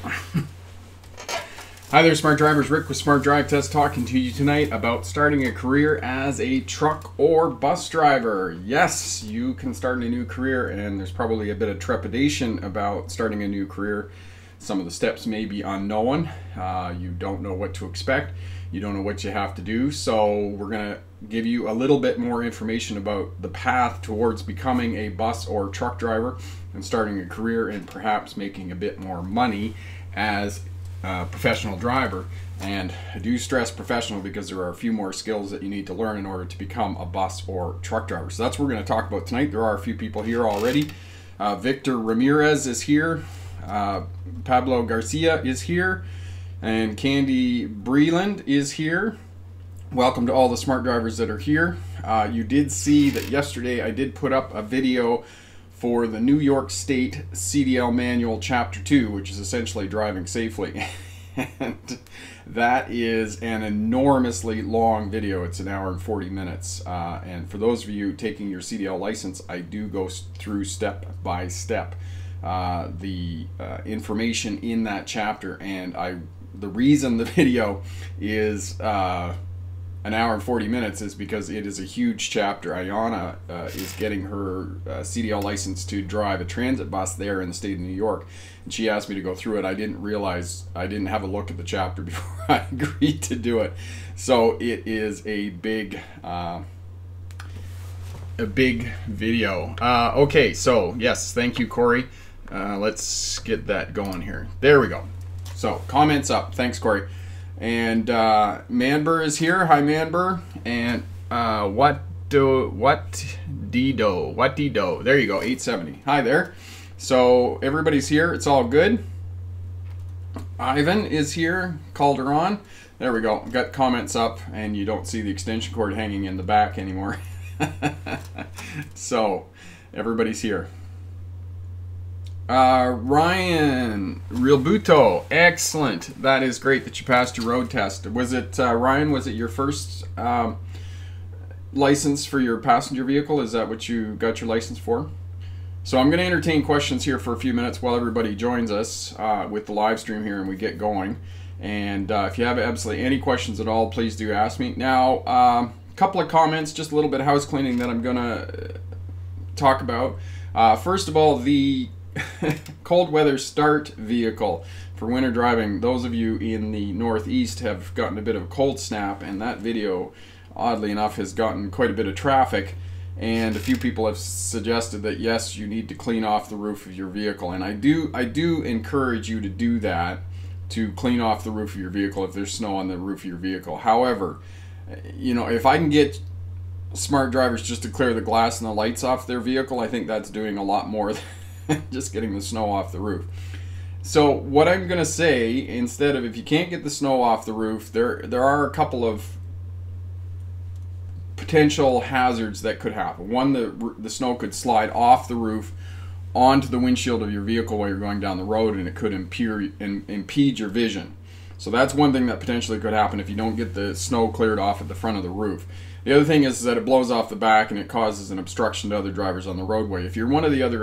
Hi there, Smart Drivers. Rick with Smart Drive Test talking to you tonight about starting a career as a truck or bus driver. Yes, you can start a new career, and there's probably a bit of trepidation about starting a new career. Some of the steps may be unknown. You don't know what to expect. You don't know what you have to do. So we're going to give you a little bit more information about the path towards becoming a bus or truck driver and starting a career and perhaps making a bit more money as professional driver. And I do stress professional because there are a few more skills that you need to learn in order to become a bus or truck driver. So that's what we're going to talk about tonight. There are a few people here already. Victor Ramirez is here. Pablo Garcia is here. And Candy Breland is here. Welcome to all the smart drivers that are here. You did see that yesterday I did put up a video for the New York State CDL Manual Chapter 2, which is essentially driving safely. And that is an enormously long video. It's an hour and 40 minutes. And for those of you taking your CDL license, I do go through step by step the information in that chapter. And the reason the video is an hour and 40 minutes is because it is a huge chapter. Ayana is getting her CDL license to drive a transit bus there in the state of New York, and she asked me to go through it. I didn't realize, I didn't have a look at the chapter before I agreed to do it. So it is a big video. Okay, so yes, thank you, Corey. Let's get that going here. There we go. So comments up. Thanks, Corey. And Manbur is here. Hi, Manbur. And what dido? There you go. 870. Hi there. So everybody's here. It's all good. Ivan is here. Calderon. There we go. Got comments up, and you don't see the extension cord hanging in the back anymore. So everybody's here. Ryan Realbuto, excellent. That is great that you passed your road test. Was it, Ryan, was it your first license for your passenger vehicle? Is that what you got your license for? So I'm going to entertain questions here for a few minutes while everybody joins us with the live stream here and we get going. And if you have absolutely any questions at all, please do ask me. Now, a couple of comments, just a little bit of house cleaning that I'm going to talk about. First of all, the cold weather start vehicle for winter driving. Those of you in the Northeast have gotten a bit of a cold snap, and that video, oddly enough, has gotten quite a bit of traffic, and a few people have suggested that yes, you need to clean off the roof of your vehicle, and I do encourage you to do that, to clean off the roof of your vehicle if there's snow on the roof of your vehicle. However, you know, if I can get smart drivers just to clear the glass and the lights off their vehicle, I think that's doing a lot more than just getting the snow off the roof. So what I'm going to say, instead of, if you can't get the snow off the roof, there are a couple of potential hazards that could happen. One, the snow could slide off the roof onto the windshield of your vehicle while you're going down the road, and it could impede your vision. So that's one thing that potentially could happen if you don't get the snow cleared off at the front of the roof. The other thing is that it blows off the back and it causes an obstruction to other drivers on the roadway. If you're one of the other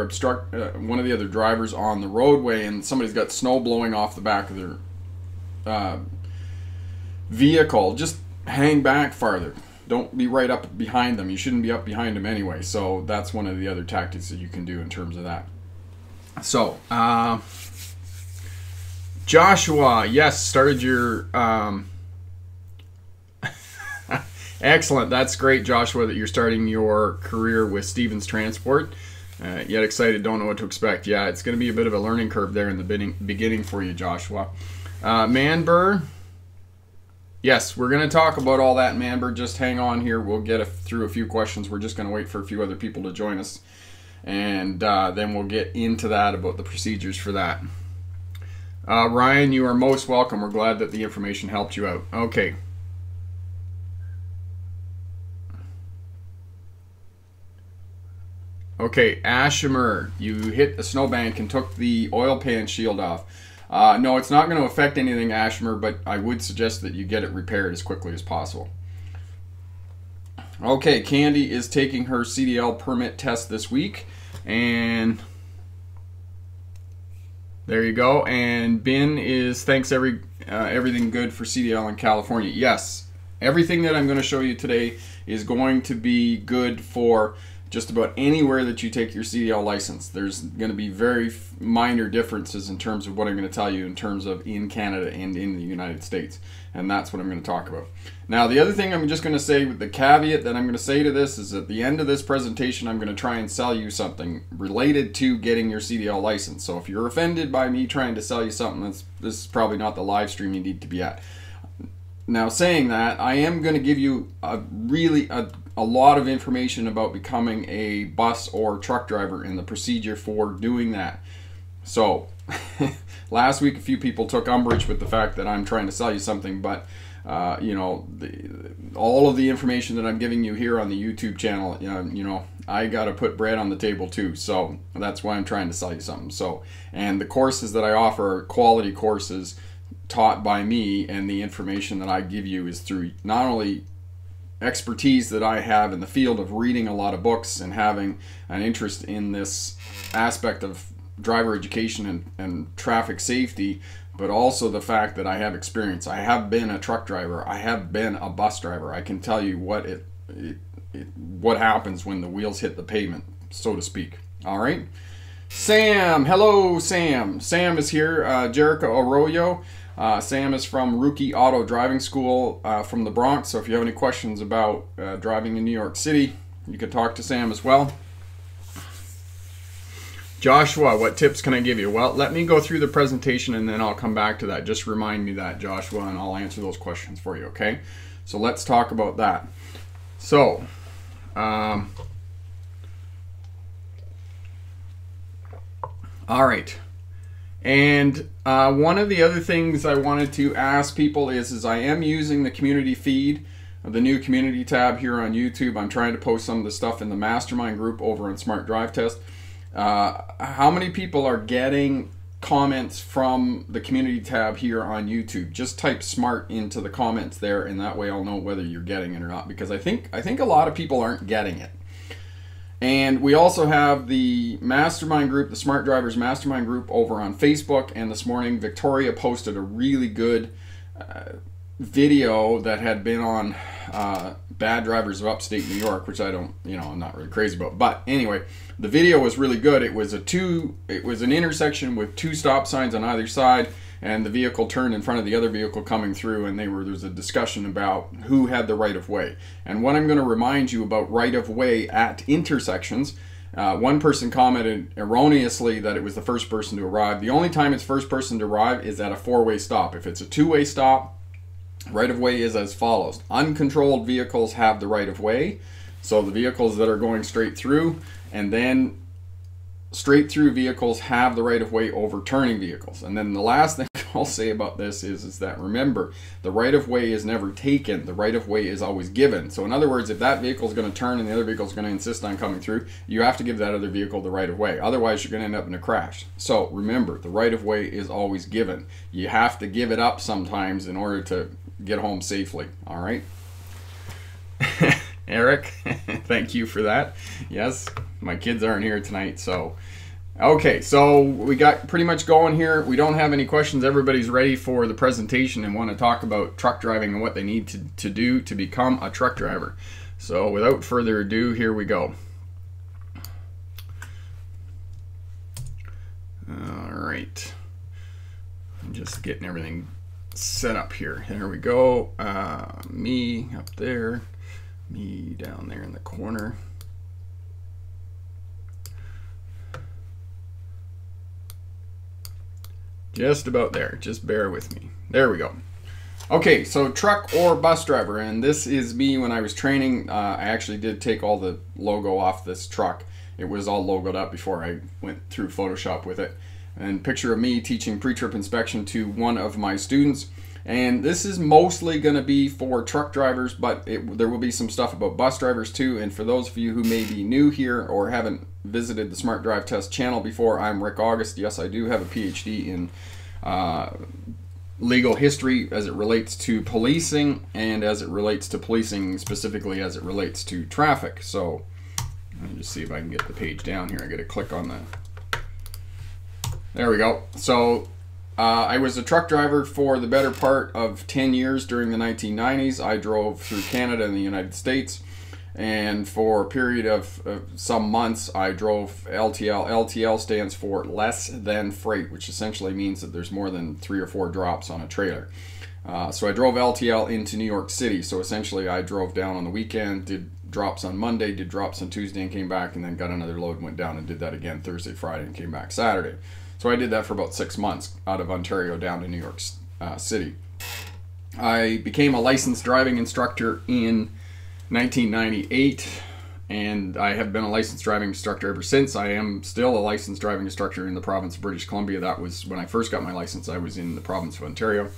drivers on the roadway and somebody's got snow blowing off the back of their vehicle, just hang back farther. Don't be right up behind them. You shouldn't be up behind them anyway. So that's one of the other tactics that you can do in terms of that. So, Joshua, yes, started your... Excellent. That's great, Joshua, that you're starting your career with Stevens Transport. Yet excited, don't know what to expect. Yeah, it's going to be a bit of a learning curve there in the beginning for you, Joshua. Manbur. Yes, we're going to talk about all that, Manbur. Just hang on here. We'll get through a few questions. We're just going to wait for a few other people to join us. And then we'll get into that about the procedures for that. Ryan, you are most welcome. We're glad that the information helped you out. Okay. Okay, Ashimer, you hit a snowbank and took the oil pan shield off. No, it's not going to affect anything, Ashimer, but I would suggest that you get it repaired as quickly as possible. Okay, Candy is taking her CDL permit test this week, and There you go. And Ben is thanks everything good for CDL in California. Yes, everything that I'm going to show you today is going to be good for just about anywhere that you take your CDL license. There's going to be very minor differences in terms of what I'm going to tell you in terms of in Canada and in the United States. And that's what I'm going to talk about. Now, the other thing I'm just going to say, with the caveat that I'm going to say to this, is at the end of this presentation, I'm going to try and sell you something related to getting your CDL license. So if you're offended by me trying to sell you something, this is probably not the live stream you need to be at. Now, saying that, I am going to give you a lot of information about becoming a bus or truck driver and the procedure for doing that. So, last week a few people took umbrage with the fact that I'm trying to sell you something, but you know, all of the information that I'm giving you here on the YouTube channel, you know, I got to put bread on the table too. So that's why I'm trying to sell you something. So, and the courses that I offer are quality courses taught by me, and the information that I give you is through not only expertise that I have in the field of reading a lot of books and having an interest in this aspect of driver education and traffic safety, but also the fact that I have experience. I have been a truck driver. I have been a bus driver. I can tell you what happens when the wheels hit the pavement, so to speak. All right. Sam, hello Sam. Sam is here. Jericho Arroyo. Sam is from Rookie Auto Driving School from the Bronx. So if you have any questions about driving in New York City, you can talk to Sam as well. Joshua, what tips can I give you? Well, let me go through the presentation and then I'll come back to that. Just remind me that, Joshua, and I'll answer those questions for you, okay? So let's talk about that. So, all right. And one of the other things I wanted to ask people is I am using the community feed, the new community tab here on YouTube. I'm trying to post some of the stuff in the mastermind group over on Smart Drive Test. How many people are getting comments from the community tab here on YouTube? Just type SMART into the comments there, and that way I'll know whether you're getting it or not, because I think a lot of people aren't getting it. And we also have the mastermind group, the Smart Drivers Mastermind group over on Facebook, and this morning Victoria posted a really good video that had been on bad drivers of upstate New York, which I'm not really crazy about. But anyway, the video was really good. It was an intersection with two stop signs on either side, and the vehicle turned in front of the other vehicle coming through, and there was a discussion about who had the right of way. And what I'm going to remind you about right of way at intersections, one person commented erroneously that it was the first person to arrive. The only time it's first person to arrive is at a four-way stop. If it's a two-way stop, right of way is as follows. Uncontrolled vehicles have the right of way, so the vehicles that are going straight through, and then straight through vehicles have the right of way over turning vehicles. And then the last thing I'll say about this is that, remember, the right of way is never taken. The right of way is always given. So in other words, if that vehicle is going to turn and the other vehicle is going to insist on coming through, you have to give that other vehicle the right of way. Otherwise, you're going to end up in a crash. So remember, the right of way is always given. You have to give it up sometimes in order to get home safely. All right? Eric, thank you for that. Yes, my kids aren't here tonight, so okay, so we got pretty much going here. We don't have any questions. Everybody's ready for the presentation and want to talk about truck driving and what they need to do to become a truck driver. So without further ado, here we go. All right, I'm just getting everything set up here. There we go. Me up there, me down there in the corner. Just about there. Just bear with me. There we go. Okay, so truck or bus driver, and this is me when I was training. I actually did take all the logo off this truck. It was all logoed up before I went through Photoshop with it. And picture of me teaching pre-trip inspection to one of my students. And this is mostly going to be for truck drivers, but there will be some stuff about bus drivers too. And for those of you who may be new here or haven't visited the Smart Drive Test channel before, I'm Rick August. Yes, I do have a PhD in legal history as it relates to policing, and as it relates to policing specifically as it relates to traffic. So let me just see if I can get the page down here. I got to click on the There we go. So I was a truck driver for the better part of 10 years during the 1990s. I drove through Canada and the United States. And for a period of some months, I drove LTL. LTL stands for less than freight, which essentially means that there's more than 3 or 4 drops on a trailer. So I drove LTL into New York City. So essentially I drove down on the weekend, did drops on Monday, did drops on Tuesday and came back, and then got another load and went down and did that again Thursday, Friday, and came back Saturday. So I did that for about 6 months out of Ontario down to New York City. I became a licensed driving instructor in 1998, and I have been a licensed driving instructor ever since. I am still a licensed driving instructor in the province of British Columbia. That was when I first got my license. I was in the province of Ontario.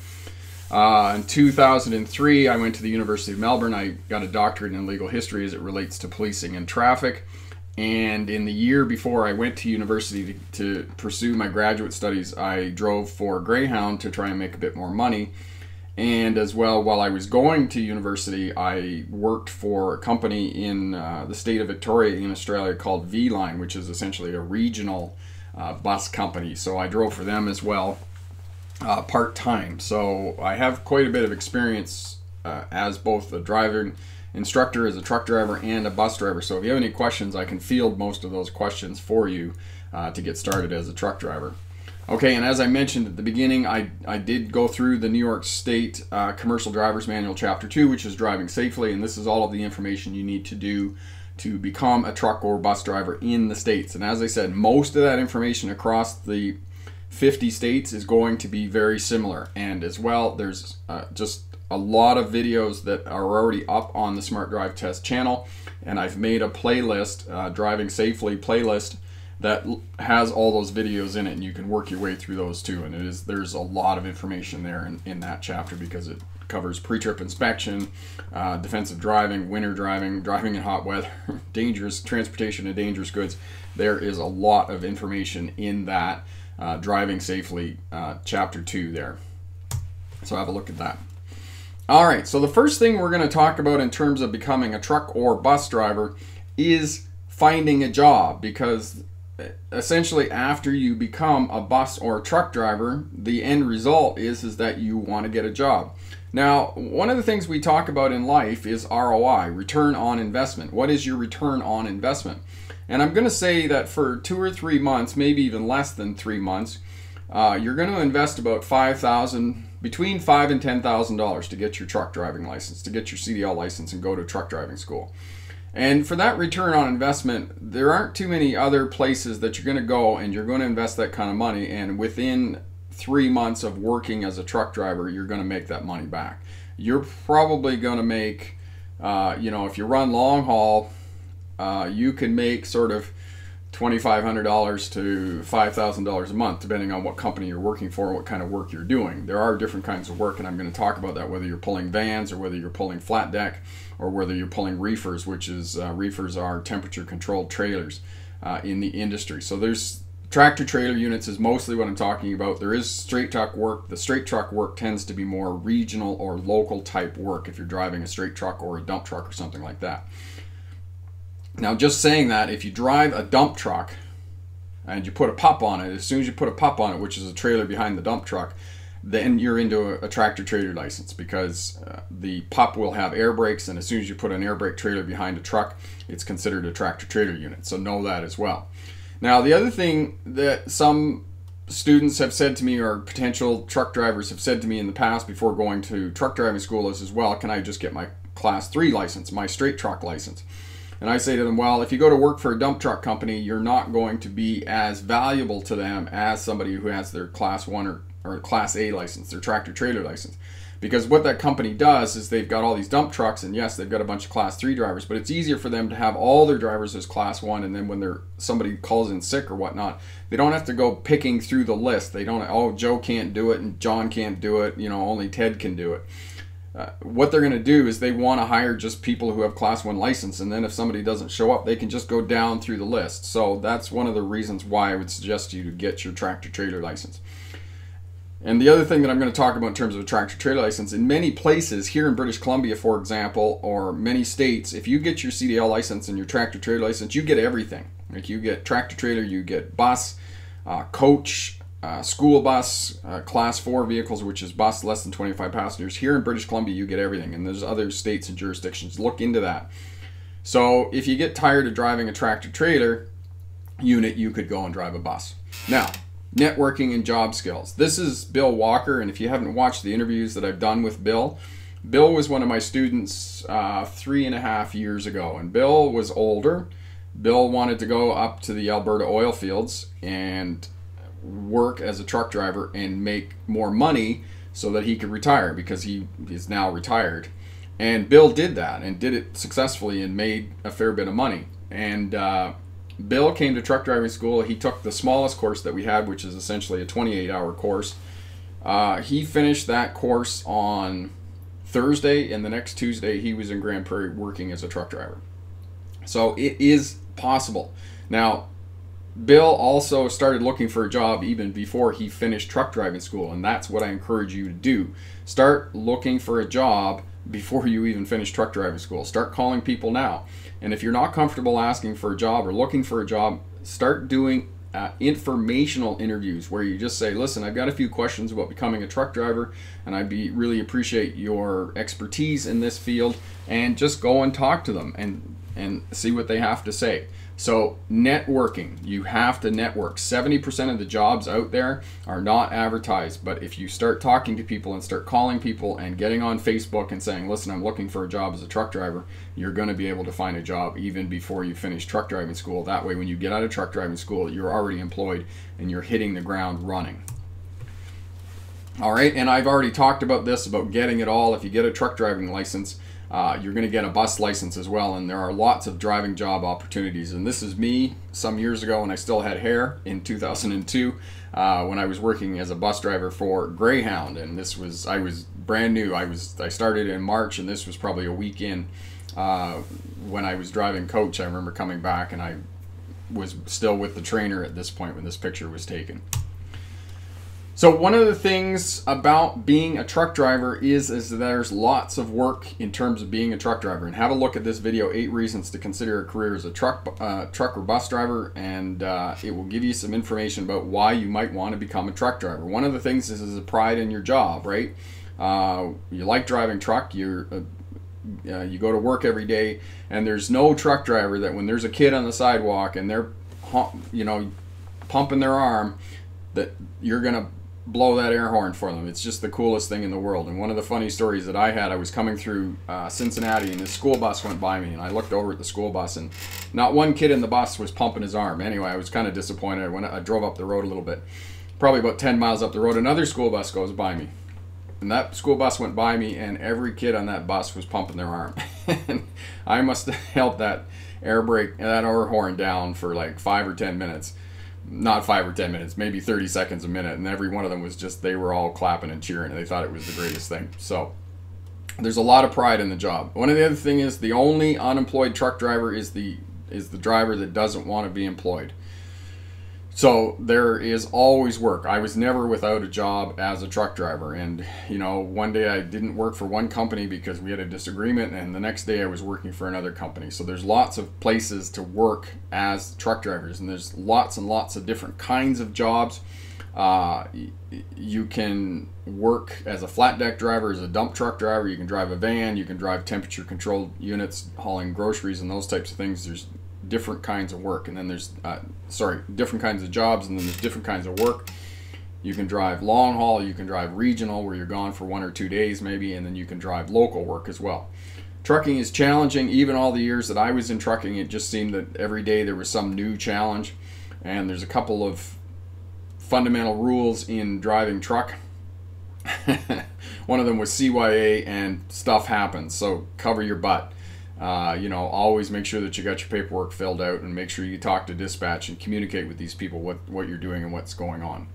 In 2003, I went to the University of Melbourne. I got a doctorate in legal history as it relates to policing and traffic. And in the year before I went to university to pursue my graduate studies, I drove for Greyhound to try and make a bit more money. And as well, while I was going to university, I worked for a company in the state of Victoria in Australia called V-Line, which is essentially a regional bus company. So I drove for them as well, part-time. So I have quite a bit of experience as both a driving instructor, as a truck driver, and a bus driver. So if you have any questions, I can field most of those questions for you to get started as a truck driver. Okay, and as I mentioned at the beginning, I did go through the New York State Commercial Driver's Manual Chapter 2, which is driving safely, and this is all of the information you need to do to become a truck or bus driver in the States. And as I said, most of that information across the 50 states is going to be very similar. And as well, there's just a lot of videos that are already up on the Smart Drive Test channel, and I've made a playlist, Driving Safely playlist, that has all those videos in it, and you can work your way through those too. And there's a lot of information there in that chapter, because it covers pre-trip inspection, defensive driving, winter driving, driving in hot weather, dangerous transportation of dangerous goods. There is a lot of information in that Driving Safely chapter 2 there. So have a look at that. All right, so the first thing we're going to talk about in terms of becoming a truck or bus driver is finding a job, because essentially after you become a bus or a truck driver, the end result is that you want to get a job. Now, one of the things we talk about in life is ROI, return on investment. What is your return on investment? And I'm going to say that for 2 or 3 months, maybe even less than 3 months, you're going to invest about between $5,000 and $10,000 to get your truck driving license, to get your CDL license and go to truck driving school. And for that return on investment, there aren't too many other places that you're going to go and you're going to invest that kind of money, and within 3 months of working as a truck driver, you're going to make that money back. You're probably going to make, if you run long haul, you can make sort of $2,500 to $5,000 a month, depending on what company you're working for and what kind of work you're doing. There are different kinds of work, and I'm going to talk about that, whether you're pulling vans or whether you're pulling flat deck or whether you're pulling reefers, which is reefers are temperature controlled trailers in the industry. So there's tractor trailer units is mostly what I'm talking about. There is straight truck work. The straight truck work tends to be more regional or local type work if you're driving a straight truck or a dump truck or something like that. Now, just saying that, if you drive a dump truck and you put a pup on it, as soon as you put a pup on it, which is a trailer behind the dump truck, then you're into a tractor trailer license, because the pup will have air brakes, and as soon as you put an air brake trailer behind a truck, it's considered a tractor trailer unit. So know that as well. Now, the other thing that some students have said to me, or potential truck drivers have said to me in the past before going to truck driving school, is as well, can I just get my Class 3 license, my straight truck license? And I say to them, well, if you go to work for a dump truck company, you're not going to be as valuable to them as somebody who has their Class 1 or Class A license, their tractor trailer license. Because what that company does is they've got all these dump trucks, and yes, they've got a bunch of Class 3 drivers, but it's easier for them to have all their drivers as Class 1, and then when somebody calls in sick or whatnot, they don't have to go picking through the list. They don't, oh, Joe can't do it and John can't do it, only Ted can do it. What they're going to do is they want to hire just people who have Class 1 license, and then if somebody doesn't show up, they can just go down through the list. So that's one of the reasons why I would suggest you to get your tractor trailer license. And the other thing that I'm going to talk about in terms of a tractor trailer license, in many places here in British Columbia, for example, or many states, if you get your CDL license and your tractor trailer license, you get everything. Like, you get tractor trailer, you get bus, coach, school bus, class 4 vehicles, which is bus less than 25 passengers. Here in British Columbia, you get everything, and there's other states and jurisdictions. Look into that. So if you get tired of driving a tractor trailer unit, you could go and drive a bus. Now, networking and job skills. This is Bill Walker, and if you haven't watched the interviews that I've done with Bill, Bill was one of my students 3.5 years ago, and Bill was older. Bill wanted to go up to the Alberta oil fields and work as a truck driver and make more money so that he could retire, because he is now retired. And Bill did that and did it successfully and made a fair bit of money. And Bill came to truck driving school. He took the smallest course that we had, which is essentially a 28-hour course. He finished that course on Thursday, and the next Tuesday he was in Grand Prairie working as a truck driver. So it is possible. Now, Bill also started looking for a job even before he finished truck driving school, and that's what I encourage you to do. Start looking for a job before you even finish truck driving school. Start calling people now. And if you're not comfortable asking for a job or looking for a job, start doing informational interviews where you just say, listen, I've got a few questions about becoming a truck driver, and I'd really appreciate your expertise in this field, and just go and talk to them and see what they have to say. So networking, you have to network. 70% of the jobs out there are not advertised, but if you start talking to people and start calling people and getting on Facebook and saying, listen, I'm looking for a job as a truck driver, you're going to be able to find a job even before you finish truck driving school. That way, when you get out of truck driving school, you're already employed and you're hitting the ground running. All right, and I've already talked about this, about getting it all. If you get a truck driving license, you're going to get a bus license as well, and there are lots of driving job opportunities. And this is me some years ago when I still had hair in 2002, when I was working as a bus driver for Greyhound, and I was brand new. I started in March, and this was probably a week in when I was driving coach. I remember coming back, and I was still with the trainer at this point when this picture was taken. So one of the things about being a truck driver is there's lots of work in terms of being a truck driver. And have a look at this video, 8 reasons to consider a career as a truck or bus driver, and it will give you some information about why you might want to become a truck driver. One of the things is a pride in your job, right? You like driving truck, you go to work every day, and there's no truck driver that when there's a kid on the sidewalk and they're pumping their arm, that you're gonna blow that air horn for them. It's just the coolest thing in the world. And one of the funny stories that I had, I was coming through Cincinnati, and this school bus went by me, and I looked over at the school bus, and not one kid in the bus was pumping his arm. Anyway, I was kind of disappointed. I drove up the road a little bit, probably about 10 miles up the road. Another school bus goes by me, and that school bus went by me, and every kid on that bus was pumping their arm. And I must have held that air horn down for like 5 or 10 minutes. Not 5 or 10 minutes, maybe 30 seconds a minute, and every one of them was just, they were all clapping and cheering, and they thought it was the greatest thing. So there's a lot of pride in the job. One of the other thing is, the only unemployed truck driver is the driver that doesn't want to be employed. So there is always work. I was never without a job as a truck driver, and one day I didn't work for one company because we had a disagreement, and the next day I was working for another company. So there's lots of places to work as truck drivers, and there's lots and lots of different kinds of jobs. You can work as a flat deck driver, as a dump truck driver. You can drive a van, you can drive temperature controlled units hauling groceries and those types of things. There's different kinds of work, and then there's different kinds of jobs, and then there's different kinds of work. You can drive long haul, you can drive regional where you're gone for 1 or 2 days maybe, and then you can drive local work as well. Trucking is challenging. Even all the years that I was in trucking, it just seemed that every day there was some new challenge, and there's a couple of fundamental rules in driving truck. One of them was CYA, and stuff happens, so cover your butt. Always make sure that you got your paperwork filled out, and make sure you talk to dispatch and communicate with these people what you're doing and what's going on.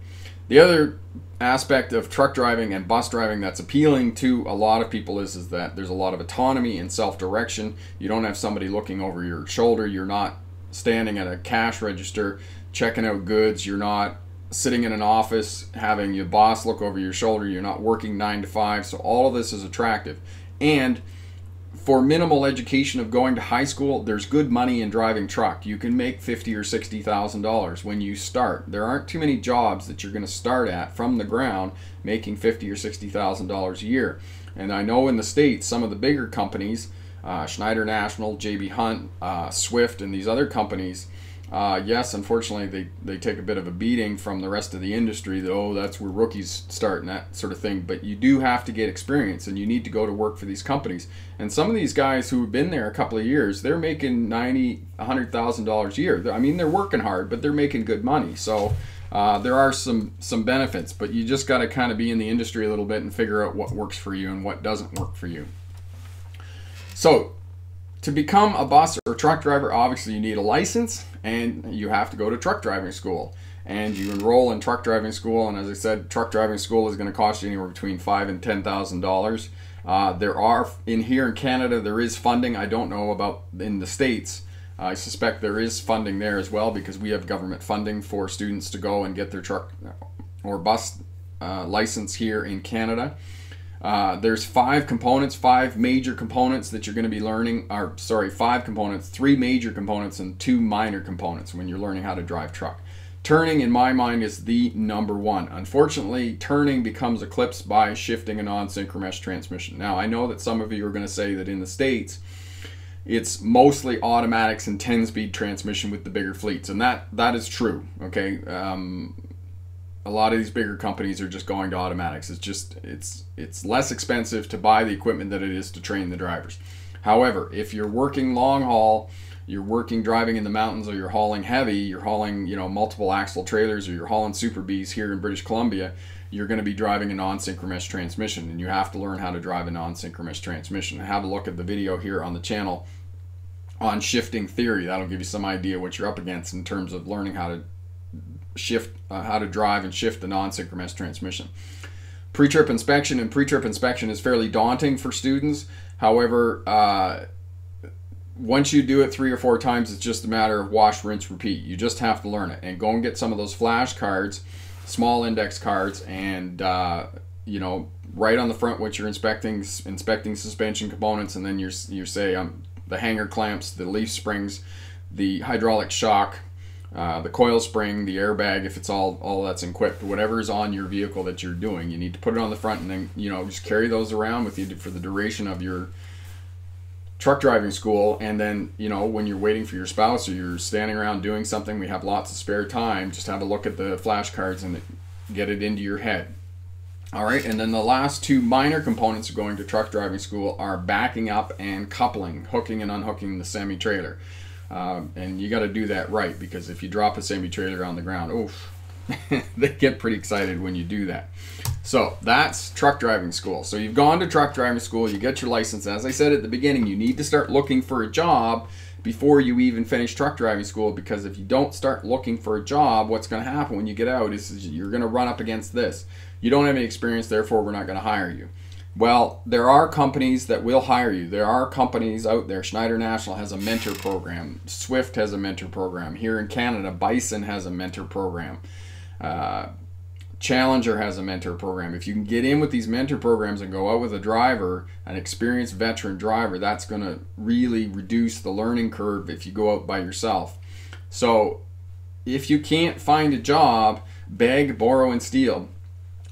The other aspect of truck driving and bus driving that's appealing to a lot of people is that there's a lot of autonomy and self-direction. You don't have somebody looking over your shoulder. You're not standing at a cash register checking out goods. You're not sitting in an office having your boss look over your shoulder. You're not working 9 to 5. So all of this is attractive. And For minimal education of going to high school, there's good money in driving truck. You can make $50,000 or $60,000 when you start. There aren't too many jobs that you're going to start at from the ground making $50,000 or $60,000 a year. And I know in the States, some of the bigger companies, Schneider National, JB Hunt, Swift, and these other companies, yes, unfortunately, they take a bit of a beating from the rest of the industry that, oh, that's where rookies start and that sort of thing. But you do have to get experience, and you need to go to work for these companies. And some of these guys who have been there a couple of years, they're making $90,000, $100,000 a year. I mean, they're working hard, but they're making good money. So there are some benefits, but you just got to kind of be in the industry a little bit and figure out what works for you and what doesn't work for you. So to become a bus or truck driver, obviously you need a license and you have to go to truck driving school. And you enroll in truck driving school, and as I said, truck driving school is going to cost you anywhere between $5,000 and $10,000. There are, here in Canada, there is funding. I don't know about in the States. I suspect there is funding there as well, because we have government funding for students to go and get their truck or bus license here in Canada. There's five major components that you're going to be learning, or sorry, 5 components, 3 major components and 2 minor components when you're learning how to drive truck. Turning, in my mind, is the #1. Unfortunately, turning becomes eclipsed by shifting a non-synchromesh transmission. Now, I know that some of you are going to say that in the States, it's mostly automatics and 10-speed transmission with the bigger fleets, and that is true, okay? A lot of these bigger companies are just going to automatics. It's less expensive to buy the equipment than it is to train the drivers. However, if you're working long haul, you're driving in the mountains, or you're hauling heavy, you're hauling, you know, multiple axle trailers, or you're hauling Super Bs here in British Columbia, you're going to be driving a non-synchromesh transmission, and you have to learn how to drive a non-synchromesh transmission. Have a look at the video here on the channel on shifting theory. That'll give you some idea what you're up against in terms of learning how to shift, how to drive and shift the non-synchromesh transmission. Pre-trip inspection, and pre-trip inspection is fairly daunting for students. However, once you do it 3 or 4 times, it's just a matter of wash, rinse, repeat. You just have to learn it, and go and get some of those flashcards, small index cards, and you know, right on the front what you're inspecting suspension components, and then you say the hanger clamps, the leaf springs, the hydraulic shock, the coil spring, the airbag, if it's all that's equipped, whatever is on your vehicle that you're doing, you need to put it on the front, and then, you know, just carry those around with you for the duration of your truck driving school. And then, you know, when you're waiting for your spouse, or you're standing around doing something, we have lots of spare time, just have a look at the flashcards and get it into your head. All right, and then the last 2 minor components of going to truck driving school are backing up and coupling, hooking and unhooking the semi-trailer. And you got to do that right, because if you drop a semi-trailer on the ground, oof, they get pretty excited when you do that. So that's truck driving school. So you've gone to truck driving school, you get your license. As I said at the beginning, you need to start looking for a job before you even finish truck driving school, because if you don't start looking for a job, what's going to happen when you get out is you're going to run up against this. You don't have any experience, therefore we're not going to hire you. Well, there are companies that will hire you. There are companies out there. Schneider National has a mentor program. Swift has a mentor program. Here in Canada, Bison has a mentor program. Challenger has a mentor program. If you can get in with these mentor programs and go out with a driver, an experienced veteran driver, that's going to really reduce the learning curve if you go out by yourself. So if you can't find a job, beg, borrow, and steal.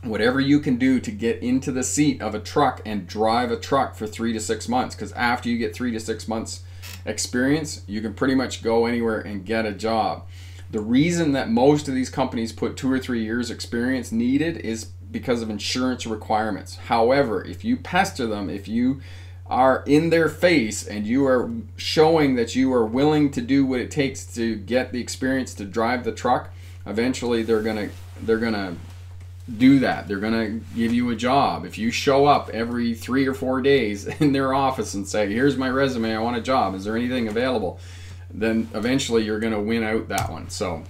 Whatever you can do to get into the seat of a truck and drive a truck for 3 to 6 months, because after you get 3 to 6 months experience, you can pretty much go anywhere and get a job. The reason that most of these companies put 2 or 3 years experience needed is because of insurance requirements. However, if you pester them, if you are in their face and you are showing that you are willing to do what it takes to get the experience to drive the truck, eventually they're gonna do that. They're gonna give you a job. If you show up every 3 or 4 days in their office and say, here's my resume, I want a job, is there anything available? Then eventually you're gonna win out that one. So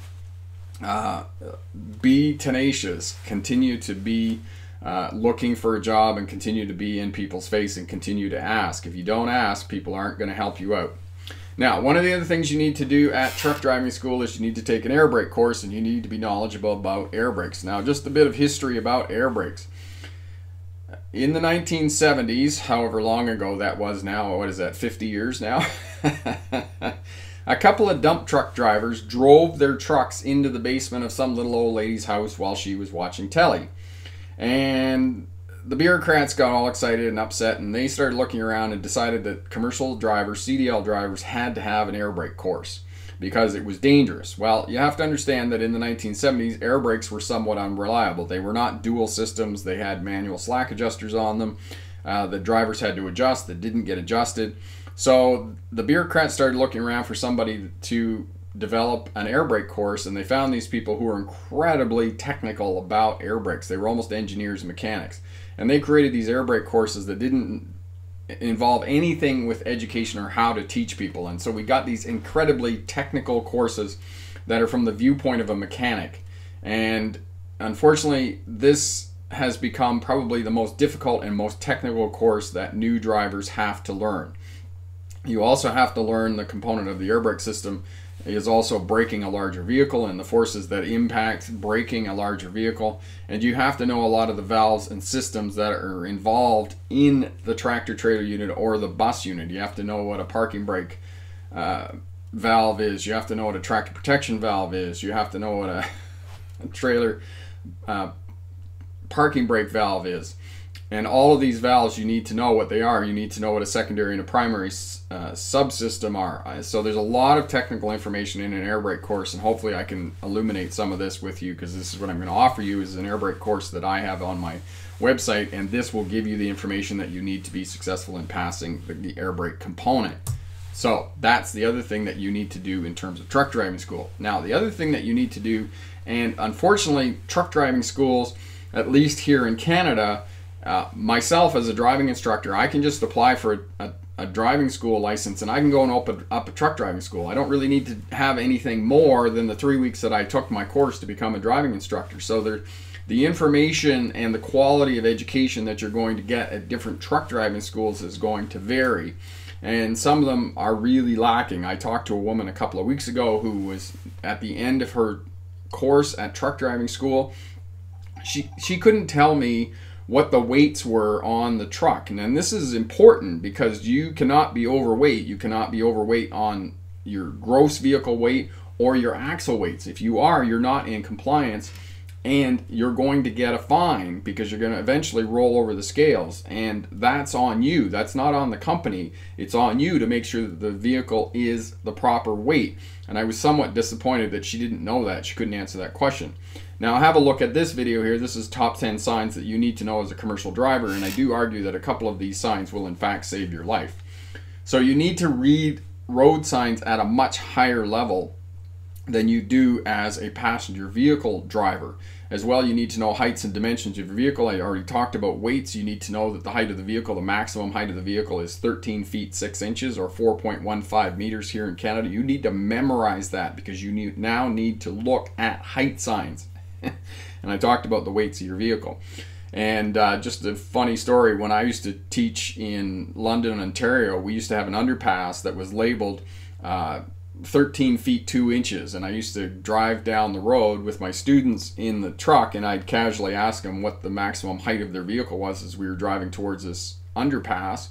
be tenacious, continue to be looking for a job, and continue to be in people's face and continue to ask. If you don't ask, people aren't gonna help you out. Now, one of the other things you need to do at truck driving school is you need to take an air brake course, and you need to be knowledgeable about air brakes. Now, just a bit of history about air brakes. in the 1970s, however long ago that was now, what is that, 50 years now? A couple of dump truck drivers drove their trucks into the basement of some little old lady's house while she was watching telly. And the bureaucrats got all excited and upset, and they started looking around and decided that commercial drivers, CDL drivers, had to have an air brake course because it was dangerous. Well, you have to understand that in the 1970s, air brakes were somewhat unreliable. They were not dual systems. They had manual slack adjusters on them. The drivers had to adjust that didn't get adjusted. So the bureaucrats started looking around for somebody to develop an air brake course, and they found these people who were incredibly technical about air brakes. They were almost engineers and mechanics. And they created these air brake courses that didn't involve anything with education or how to teach people. And so we got these incredibly technical courses that are from the viewpoint of a mechanic. And unfortunately, this has become probably the most difficult and most technical course that new drivers have to learn. You also have to learn the component of the air brake system is also braking a larger vehicle and the forces that impact braking a larger vehicle. And you have to know a lot of the valves and systems that are involved in the tractor trailer unit or the bus unit. You have to know what a parking brake valve is. You have to know what a tractor protection valve is. You have to know what a trailer parking brake valve is. And all of these valves, you need to know what they are. You need to know what a secondary and a primary subsystem are. So there's a lot of technical information in an air brake course, and hopefully I can illuminate some of this with you, because this is what I'm going to offer you is an air brake course that I have on my website, and this will give you the information that you need to be successful in passing the air brake component. So that's the other thing that you need to do in terms of truck driving school. Now, the other thing that you need to do, and unfortunately truck driving schools, at least here in Canada, myself as a driving instructor, I can just apply for a driving school license and I can go and open up a truck driving school. I don't really need to have anything more than the 3 weeks that I took my course to become a driving instructor. So the information and the quality of education that you're going to get at different truck driving schools is going to vary. And some of them are really lacking. I talked to a woman a couple of weeks ago who was at the end of her course at truck driving school. She couldn't tell me what the weights were on the truck. And this is important because you cannot be overweight. You cannot be overweight on your gross vehicle weight or your axle weights. If you are, you're not in compliance, and you're going to get a fine because you're going to eventually roll over the scales, and that's on you. That's not on the company. It's on you to make sure that the vehicle is the proper weight. And I was somewhat disappointed that she didn't know that. She couldn't answer that question. Now have a look at this video here. This is top 10 signs that you need to know as a commercial driver, and I do argue that a couple of these signs will in fact save your life. So you need to read road signs at a much higher level than you do as a passenger vehicle driver. As well, you need to know heights and dimensions of your vehicle. I already talked about weights. You need to know that the height of the vehicle, the maximum height of the vehicle, is 13 feet 6 inches or 4.15 meters here in Canada. You need to memorize that because you now need to look at height signs. And I talked about the weights of your vehicle. And just a funny story, when I used to teach in London, Ontario, we used to have an underpass that was labeled 13 feet 2 inches, and I used to drive down the road with my students in the truck, and I'd casually ask them what the maximum height of their vehicle was as we were driving towards this underpass.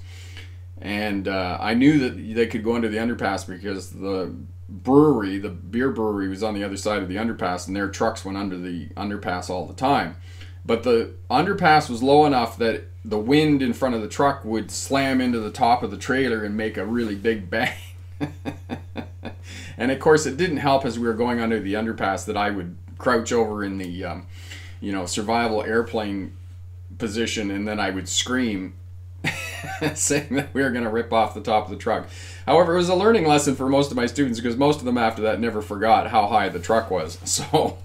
And I knew that they could go into the underpass because the brewery, the beer brewery, was on the other side of the underpass, and their trucks went under the underpass all the time. But the underpass was low enough that the wind in front of the truck would slam into the top of the trailer and make a really big bang. And of course it didn't help as we were going under the underpass that I would crouch over in the survival airplane position, and then I would scream saying that we were going to rip off the top of the truck. However, it was a learning lesson for most of my students because most of them after that never forgot how high the truck was. So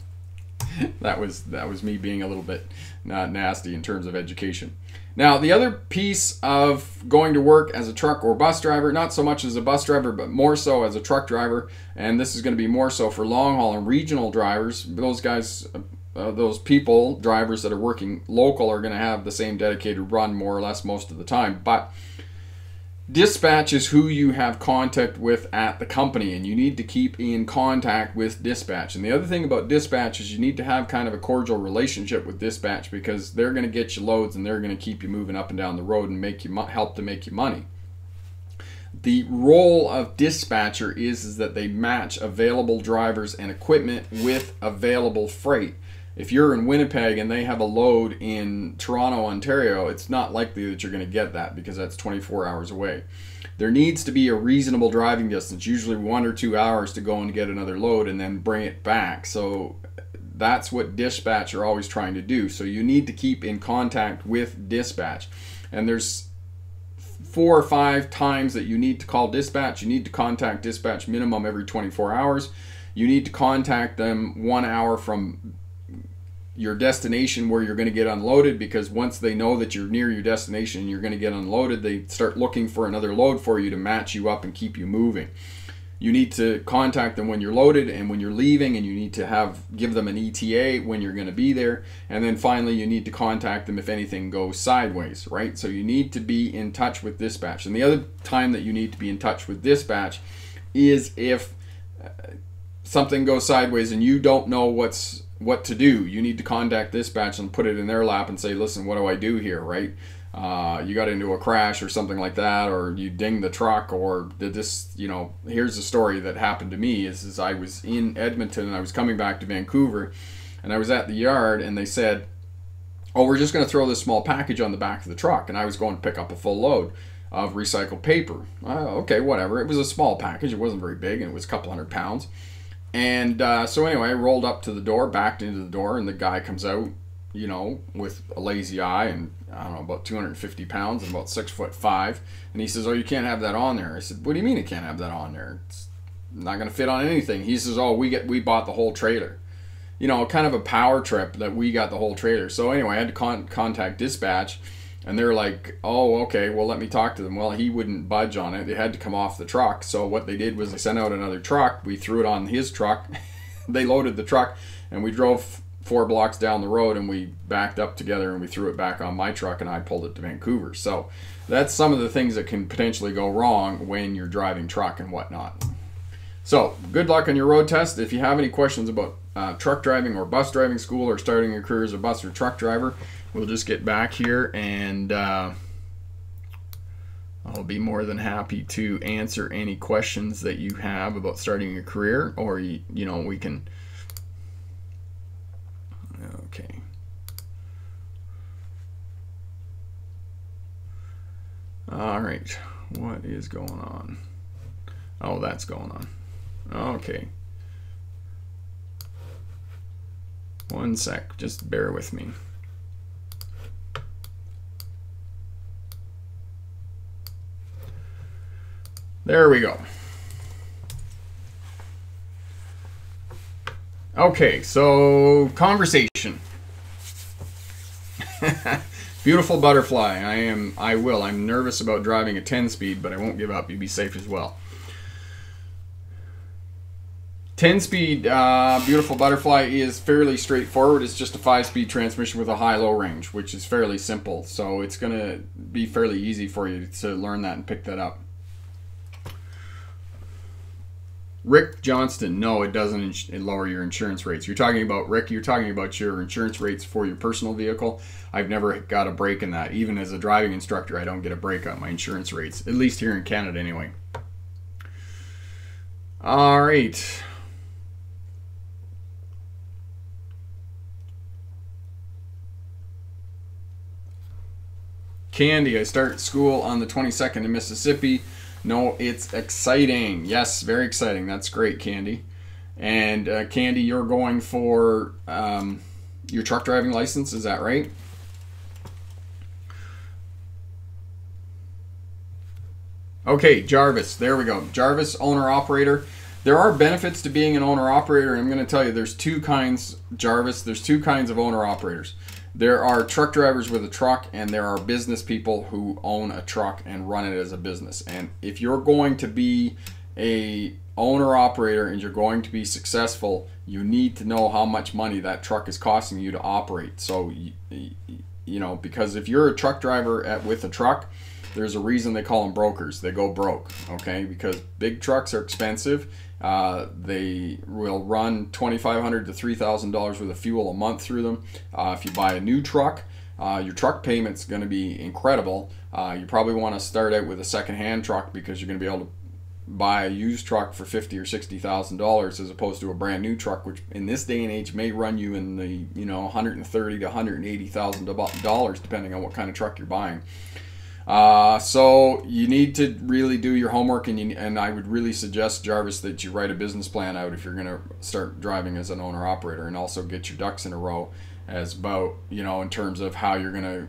that was me being a little bit nasty in terms of education. Now, the other piece of going to work as a truck or bus driver, not so much as a bus driver, but more so as a truck driver, and this is going to be more so for long haul and regional drivers. Those guys, those people, drivers that are working local, are going to have the same dedicated run more or less most of the time. But Dispatch is who you have contact with at the company, and you need to keep in contact with dispatch. And the other thing about dispatch is you need to have kind of a cordial relationship with dispatch, because they're going to get you loads and they're going to keep you moving up and down the road and make you help to make you money. The role of dispatcher is that they match available drivers and equipment with available freight. If you're in Winnipeg and they have a load in Toronto, Ontario, it's not likely that you're going to get that, because that's 24 hours away. There needs to be a reasonable driving distance, usually 1 or 2 hours, to go and get another load and then bring it back. So that's what dispatch are always trying to do. So you need to keep in contact with dispatch. And there's 4 or 5 times that you need to call dispatch. You need to contact dispatch minimum every 24 hours. You need to contact them 1 hour from your destination where you're going to get unloaded, because once they know that you're near your destination and you're going to get unloaded, they start looking for another load for you to match you up and keep you moving. You need to contact them when you're loaded and when you're leaving, and you need to give them an ETA when you're going to be there. And then finally, you need to contact them if anything goes sideways, right? So you need to be in touch with dispatch. And the other time that you need to be in touch with dispatch is if something goes sideways and you don't know what to do. You need to contact dispatch and put it in their lap and say, listen, what do I do here, right? You got into a crash or something like that, or you dinged the truck, or did this, here's a story that happened to me is I was in Edmonton and I was coming back to Vancouver, and I was at the yard and they said, oh, we're just going to throw this small package on the back of the truck. And I was going to pick up a full load of recycled paper. Okay, whatever. It was a small package. It wasn't very big, and it was a couple 100 pounds. And so anyway, I rolled up to the door, backed into the door, and the guy comes out, with a lazy eye, and I don't know, about 250 pounds and about 6'5". And he says, oh, you can't have that on there. I said, what do you mean you can't have that on there? It's not going to fit on anything. He says, oh, we bought the whole trailer. Kind of a power trip that we got the whole trailer. So anyway, I had to contact dispatch. And they're like, oh, okay, well, let me talk to them. Well, he wouldn't budge on it. It had to come off the truck. So what they did was they sent out another truck. We threw it on his truck. They loaded the truck, and we drove 4 blocks down the road, and we backed up together, and we threw it back on my truck, and I pulled it to Vancouver. So that's some of the things that can potentially go wrong when you're driving truck and whatnot. So good luck on your road test. If you have any questions about truck driving or bus driving school, or starting your career as a bus or truck driver, we'll just get back here, and I'll be more than happy to answer any questions that you have about starting a career, or we can. Okay. All right. What is going on? Oh, that's going on. Okay. One sec. Just bear with me. There we go. Okay, so conversation. Beautiful butterfly. I'm nervous about driving a 10-speed, but I won't give up. You be safe as well. 10-speed beautiful butterfly is fairly straightforward. It's just a 5-speed transmission with a high-low range, which is fairly simple. So it's going to be fairly easy for you to learn that and pick that up. Rick Johnston, no, it doesn't lower your insurance rates. You're talking about, Rick, you're talking about your insurance rates for your personal vehicle. I've never got a break in that. Even as a driving instructor, I don't get a break on my insurance rates, at least here in Canada anyway. All right. Candy, I start school on the 22nd in Mississippi. No, it's exciting. Yes, very exciting. That's great, Candy. And Candy, you're going for your truck driving license, is that right? Okay, Jarvis, there we go. Jarvis, owner-operator. There are benefits to being an owner-operator, and I'm going to tell you there's 2 kinds, Jarvis, there's 2 kinds of owner-operators. There are truck drivers with a truck, and there are business people who own a truck and run it as a business. And if you're going to be a owner-operator and you're going to be successful, you need to know how much money that truck is costing you to operate. So, you know, because if you're a truck driver with a truck, there's a reason they call them brokers. They go broke, okay? Because big trucks are expensive. They will run $2,500 to $3,000 worth of fuel a month through them. If you buy a new truck, your truck payment's going to be incredible. You probably want to start out with a second-hand truck because you're going to be able to buy a used truck for $50,000 or $60,000 as opposed to a brand new truck, which in this day and age may run you in the $130,000 to $180,000 depending on what kind of truck you're buying. So you need to really do your homework, and I would really suggest, Jarvis, that you write a business plan out if you're going to start driving as an owner-operator, and also get your ducks in a row as about, in terms of how you're going to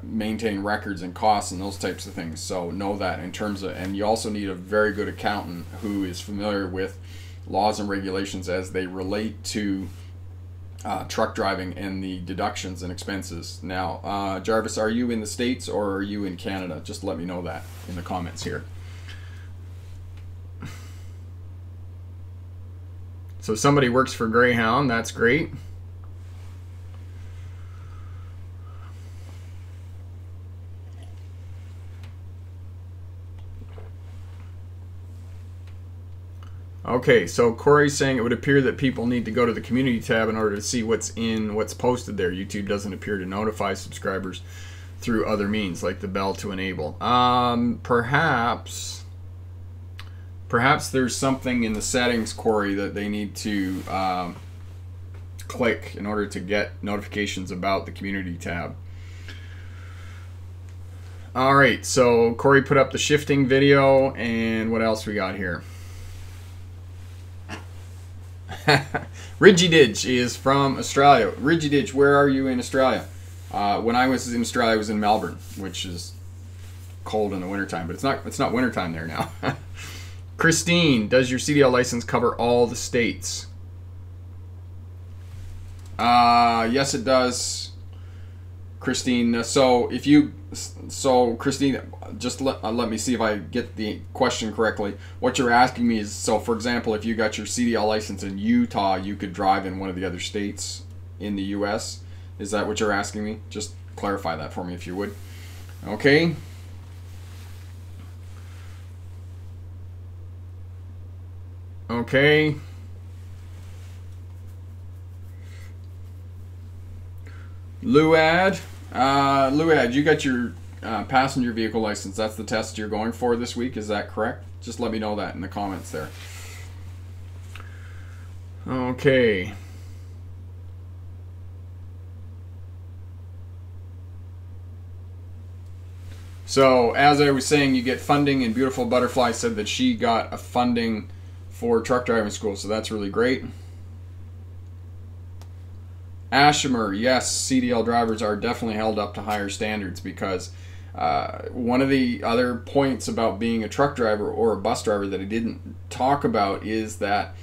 maintain records and costs and those types of things. So know that in terms of, and you also need a very good accountant who is familiar with laws and regulations as they relate to truck driving and the deductions and expenses. Now, Jarvis, are you in the States or are you in Canada? Just let me know that in the comments here. So somebody works for Greyhound, that's great. Okay, so Corey's saying it would appear that people need to go to the community tab in order to see what's posted there. YouTube doesn't appear to notify subscribers through other means, like the bell to enable. Perhaps there's something in the settings, Corey, that they need to click in order to get notifications about the community tab. All right, so Corey put up the shifting video, and what else we got here? Rigididge is from Australia. Rigididge, where are you in Australia? When I was in Australia, I was in Melbourne, which is cold in the wintertime, but it's not wintertime there now. Christine, does your CDL license cover all the states? Yes, it does, Christine. So Christine, just let me see if I get the question correctly. What you're asking me is, so for example, if you got your CDL license in Utah, you could drive in one of the other states in the US. Is that what you're asking me? Just clarify that for me if you would. Okay. Okay. Luad, you got your passenger vehicle license. That's the test you're going for this week. Is that correct? Just let me know that in the comments there. Okay. So as I was saying, you get funding, and Beautiful Butterfly said that she got a funding for truck driving school, so that's really great. Ashimer, yes, CDL drivers are definitely held up to higher standards because one of the other points about being a truck driver or a bus driver that I didn't talk about is that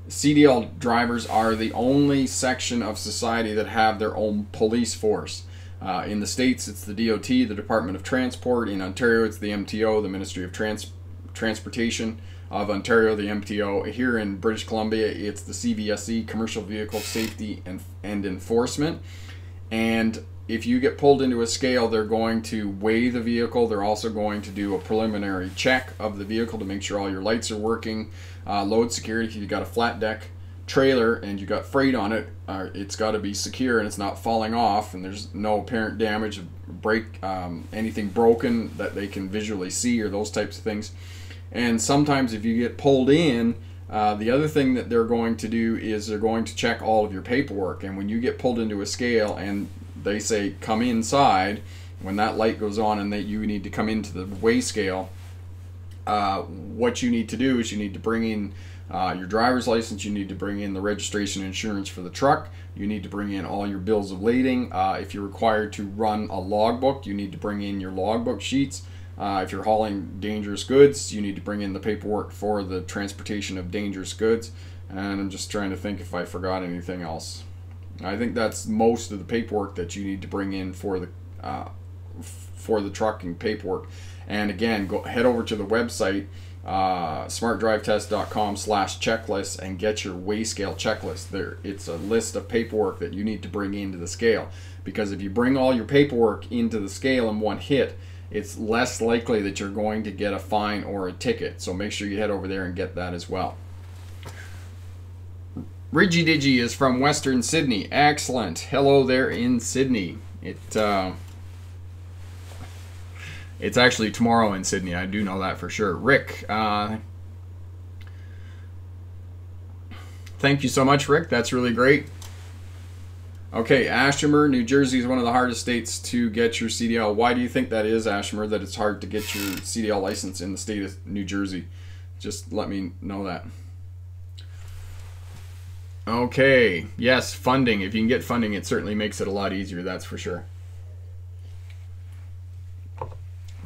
CDL drivers are the only section of society that have their own police force. In the States, it's the DOT, the Department of Transport. In Ontario, it's the MTO, the Ministry of Transportation of Ontario, the MTO. Here in British Columbia, it's the CVSE, Commercial Vehicle Safety and Enforcement. And if you get pulled into a scale, they're going to weigh the vehicle. They're also going to do a preliminary check of the vehicle to make sure all your lights are working. Load security, if you've got a flat deck trailer and you got freight on it, it's got to be secure and it's not falling off, and there's no apparent damage, anything broken that they can visually see, or those types of things. And sometimes if you get pulled in, the other thing that they're going to do is they're going to check all of your paperwork. And when you get pulled into a scale and they say come inside, when that light goes on and that you need to come into the weigh scale, what you need to do is you need to bring in your driver's license, you need to bring in the registration and insurance for the truck, you need to bring in all your bills of lading. If you're required to run a logbook, you need to bring in your logbook sheets. If you're hauling dangerous goods, you need to bring in the paperwork for the transportation of dangerous goods. And I'm just trying to think if I forgot anything else. I think that's most of the paperwork that you need to bring in for the trucking paperwork. And again, head over to the website, smartdrivetest.com/checklist, and get your weigh scale checklist. There, it's a list of paperwork that you need to bring into the scale. Because if you bring all your paperwork into the scale in one hit, it's less likely that you're going to get a fine or a ticket. So make sure you head over there and get that as well. Ridgy Digi is from Western Sydney. Excellent. Hello there in Sydney. It's actually tomorrow in Sydney. I do know that for sure. Rick, thank you so much, Rick. That's really great. Okay, Ashimer, New Jersey is one of the hardest states to get your CDL. Why do you think that is, Ashimer, that it's hard to get your CDL license in the state of New Jersey? Just let me know that. Okay, yes, funding. If you can get funding, it certainly makes it a lot easier, that's for sure.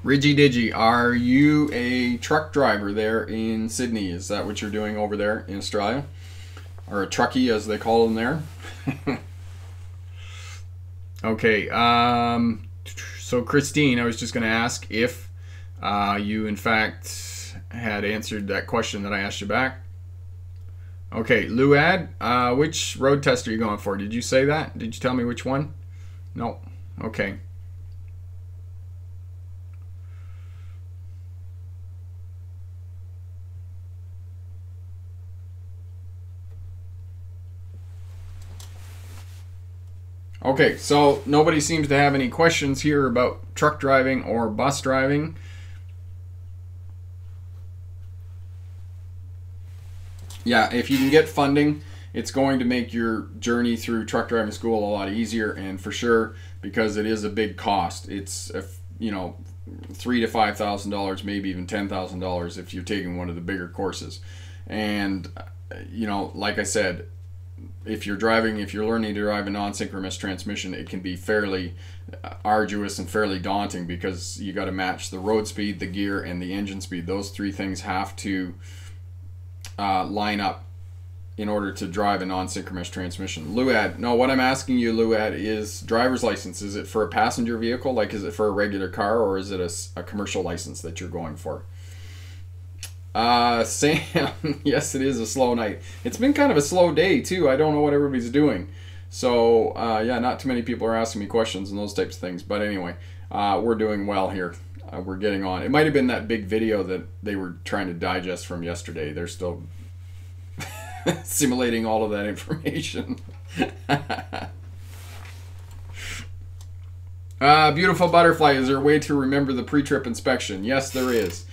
Ridgy Digi, are you a truck driver there in Sydney? Is that what you're doing over there in Australia? Or a truckie, as they call them there? Okay, so Christine, I was just going to ask if you in fact had answered that question that I asked you back. Okay, Luad, which road test are you going for? Did you say that? Did you tell me which one? No. Okay. Okay, so nobody seems to have any questions here about truck driving or bus driving. Yeah, if you can get funding, it's going to make your journey through truck driving school a lot easier, and for sure, because it is a big cost. It's, you know, $3,000 to $5,000, maybe even $10,000 if you're taking one of the bigger courses. And, you know, like I said, if you're learning to drive a non-synchronous transmission, it can be fairly arduous and fairly daunting because you got to match the road speed, the gear, and the engine speed. Those three things have to line up in order to drive a non-synchronous transmission. Luad, no, what I'm asking you, Luad, is driver's license. Is it for a passenger vehicle? Like, is it for a regular car, or is it a commercial license that you're going for? Sam, yes, it is a slow night. It's been kind of a slow day too. I don't know what everybody's doing. So yeah, not too many people are asking me questions and those types of things. But anyway, we're doing well here. We're getting on. It might have been that big video that they were trying to digest from yesterday. They're still simulating all of that information. Beautiful Butterfly, is there a way to remember the pre-trip inspection? Yes, there is.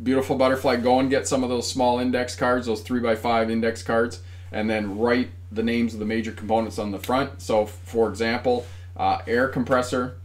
Beautiful Butterfly, go and get some of those small index cards, those 3x5 index cards, and then write the names of the major components on the front. So, for example, air compressor,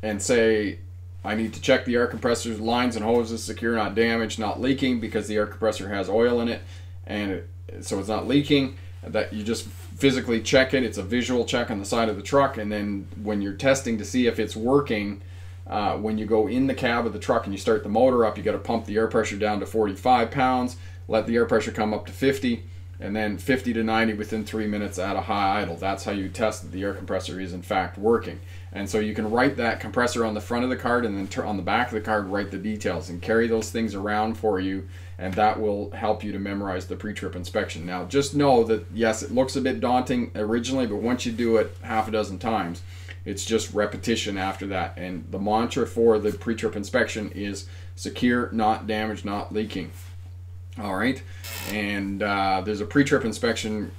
and say, I need to check the air compressor's lines and hoses secure, not damaged, not leaking, because the air compressor has oil in it, and so it's not leaking. That you just physically check it. It's a visual check on the side of the truck, and then when you're testing to see if it's working, when you go in the cab of the truck and you start the motor up, you got to pump the air pressure down to 45 pounds, let the air pressure come up to 50, and then 50 to 90 within 3 minutes at a high idle. That's how you test that the air compressor is in fact working. And so you can write that compressor on the front of the card, and then on the back of the card write the details and carry those things around for you, and that will help you to memorize the pre-trip inspection. Now just know that yes, it looks a bit daunting originally, but once you do it half a dozen times, it's just repetition after that. And the mantra for the pre-trip inspection is secure, not damaged, not leaking. All right, and there's a pre-trip inspection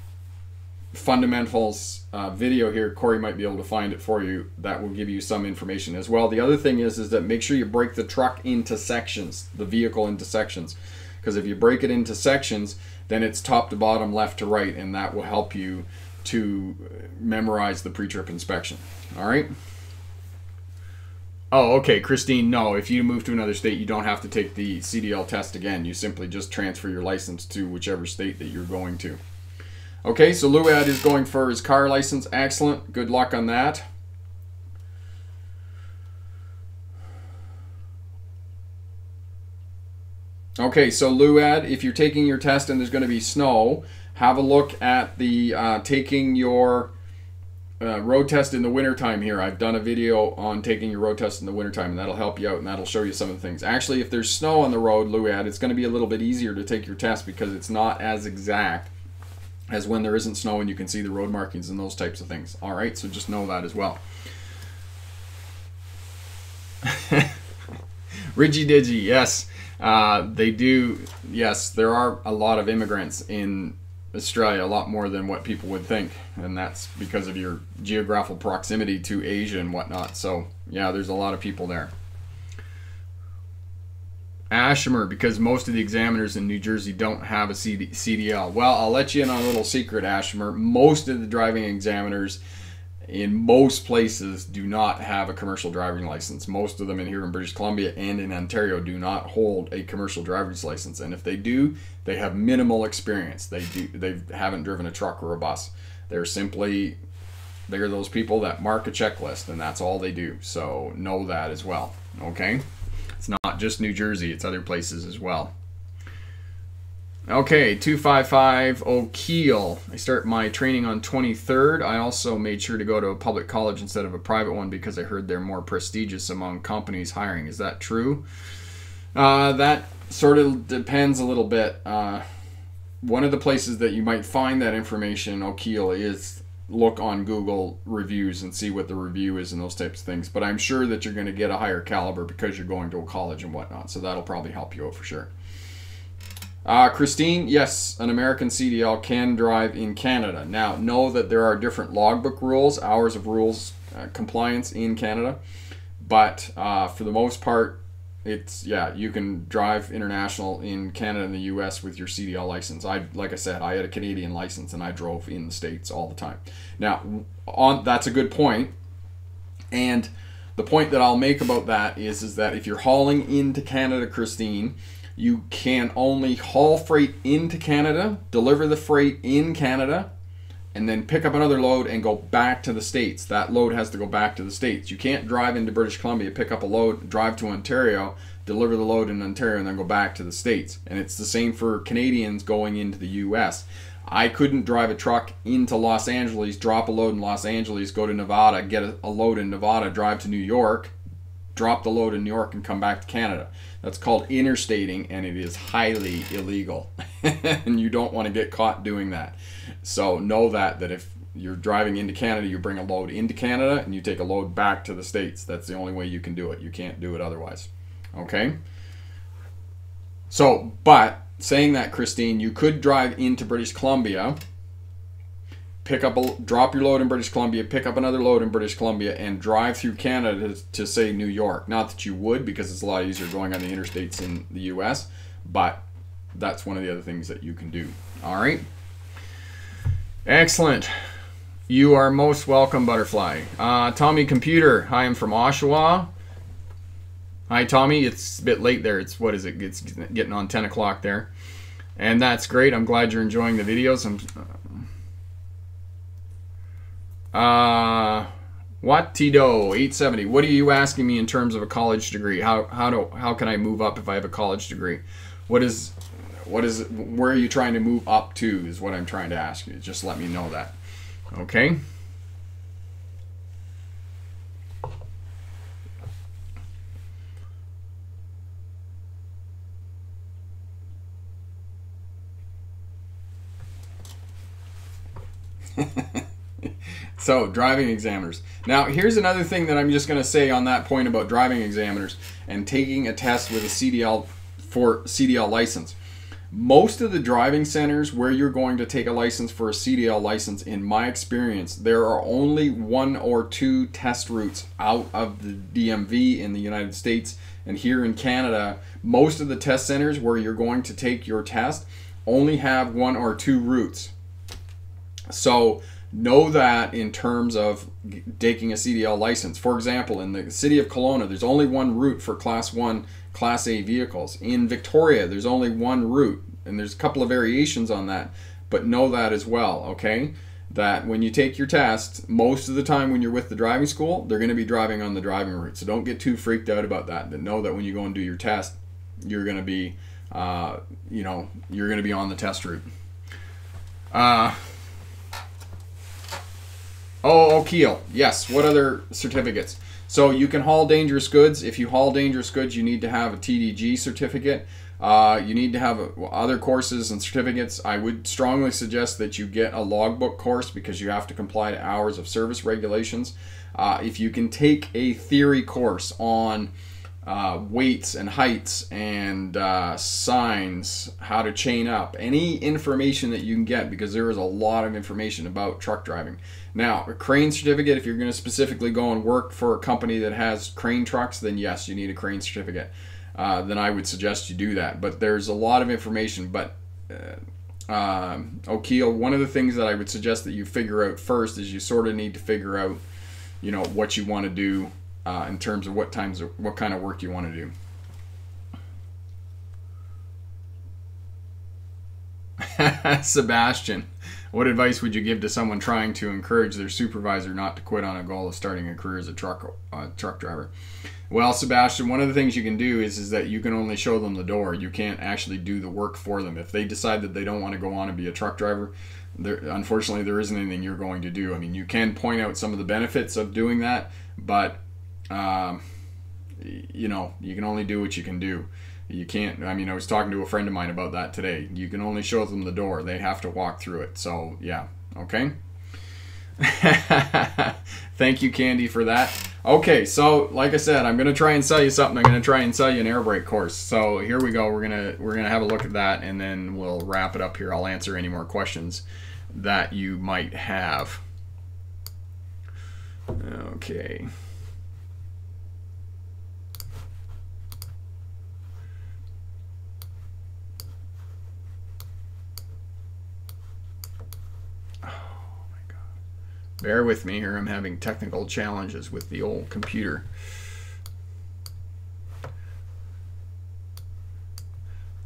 fundamentals video here. Corey might be able to find it for you. That will give you some information as well. The other thing is that make sure you break the truck into sections, the vehicle into sections, because if you break it into sections, then it's top to bottom, left to right, and that will help you to memorize the pre-trip inspection. All right. Oh, okay, Christine, no, if you move to another state, you don't have to take the CDL test again. You simply just transfer your license to whichever state that you're going to. Okay, so Luad is going for his car license. Excellent. Good luck on that. Okay, so Luad, if you're taking your test and there's going to be snow, have a look at the taking your road test in the wintertime here. I've done a video on taking your road test in the wintertime, and that'll help you out, and that'll show you some of the things. Actually, if there's snow on the road, Luad, it's going to be a little bit easier to take your test because it's not as exact as when there isn't snow and you can see the road markings and those types of things. All right, so just know that as well. Riggy-diggy, yes. They do, yes, there are a lot of immigrants in Australia, a lot more than what people would think. And that's because of your geographical proximity to Asia and whatnot. So, yeah, there's a lot of people there. Ashimer, because most of the examiners in New Jersey don't have a CDL. Well, I'll let you in on a little secret, Ashimer. Most of the driving examiners in most places do not have a commercial driving license. Most of them in here in British Columbia and in Ontario do not hold a commercial driver's license. And if they do, they have minimal experience. They haven't driven a truck or a bus. They're those people that mark a checklist, and that's all they do. So know that as well, okay? It's not just New Jersey, it's other places as well. Okay, 255 O'Keel. I start my training on 23rd. I also made sure to go to a public college instead of a private one because I heard they're more prestigious among companies hiring. Is that true? That sort of depends a little bit. One of the places that you might find that information, O'Keel, is look on Google reviews and see what the review is and those types of things. But I'm sure that you're going to get a higher caliber because you're going to a college and whatnot. So that'll probably help you out for sure. Christine, yes, an American CDL can drive in Canada. Now, know that there are different logbook rules, hours of rules compliance in Canada. But for the most part, you can drive international in Canada and the US with your CDL license. Like I said, I had a Canadian license and I drove in the States all the time. Now, that's a good point. And the point that I'll make about that is that if you're hauling into Canada, Christine, you can only haul freight into Canada, deliver the freight in Canada, and then pick up another load and go back to the States. That load has to go back to the States. You can't drive into British Columbia, pick up a load, drive to Ontario, deliver the load in Ontario, and then go back to the States. And it's the same for Canadians going into the US. I couldn't drive a truck into Los Angeles, drop a load in Los Angeles, go to Nevada, get a load in Nevada, drive to New York, drop the load in New York, and come back to Canada. That's called interstating, and it is highly illegal. And you don't want to get caught doing that. So know that if you're driving into Canada, you bring a load into Canada and you take a load back to the States. That's the only way you can do it. You can't do it otherwise. Okay? So, but saying that, Christine, you could drive into British Columbia, drop your load in British Columbia, pick up another load in British Columbia, and drive through Canada to say New York. Not that you would, because it's a lot easier going on the interstates in the US, but that's one of the other things that you can do. All right? Excellent. You are most welcome, Butterfly. Tommy Computer. Hi, I'm from Oshawa. Hi, Tommy. It's a bit late there. It's, what is it? It's getting on 10 o'clock there. And that's great. I'm glad you're enjoying the videos. Watido 870. What are you asking me in terms of a college degree? How can I move up if I have a college degree? Where are you trying to move up to is what I'm trying to ask you. Just let me know that. Okay? So, driving examiners. Now, here's another thing that I'm just going to say on that point about driving examiners and taking a test with a CDL license. Most of the driving centers where you're going to take a license for a CDL license, in my experience, there are only 1 or 2 test routes out of the DMV in the United States. And here in Canada, most of the test centers where you're going to take your test only have 1 or 2 routes. So know that in terms of taking a CDL license. For example, in the city of Kelowna, there's only 1 route for Class 1, Class A vehicles. In Victoria, there's only 1 route, and there's a couple of variations on that, but know that as well, okay? That when you take your test, most of the time when you're with the driving school, they're going to be driving on the driving route. So don't get too freaked out about that. But know that when you go and do your test, you're going to be, you're going to be on the test route. O'Keel. Yes. What other certificates? So you can haul dangerous goods. If you haul dangerous goods, you need to have a TDG certificate. You need to have other courses and certificates. I would strongly suggest that you get a logbook course because you have to comply to hours of service regulations. If you can take a theory course on weights and heights and signs, how to chain up, any information that you can get, because there is a lot of information about truck driving. Now, a crane certificate, if you're going to specifically go and work for a company that has crane trucks, then yes, you need a crane certificate. Then I would suggest you do that. But there's a lot of information. But O'Keel, one of the things that I would suggest that you figure out first is you sort of need to figure out, you know, what you want to do in terms of what kind of work you want to do. Sebastian, what advice would you give to someone trying to encourage their supervisor not to quit on a goal of starting a career as a truck driver? Well, Sebastian, one of the things you can do is that you can only show them the door. You can't actually do the work for them. If they decide that they don't want to go on and be a truck driver, unfortunately, there isn't anything you're going to do. I mean, you can point out some of the benefits of doing that, but you know, you can only do what you can do. You can't, I mean, I was talking to a friend of mine about that today. You can only show them the door. They have to walk through it. So, yeah, okay. Thank you, Candy, for that. Okay, so like I said, I'm gonna try and sell you something. I'm gonna try and sell you an air brake course. So here we go. We're gonna have a look at that, and then we'll wrap it up here. I'll answer any more questions that you might have. Okay. Bear with me here, I'm having technical challenges with the old computer.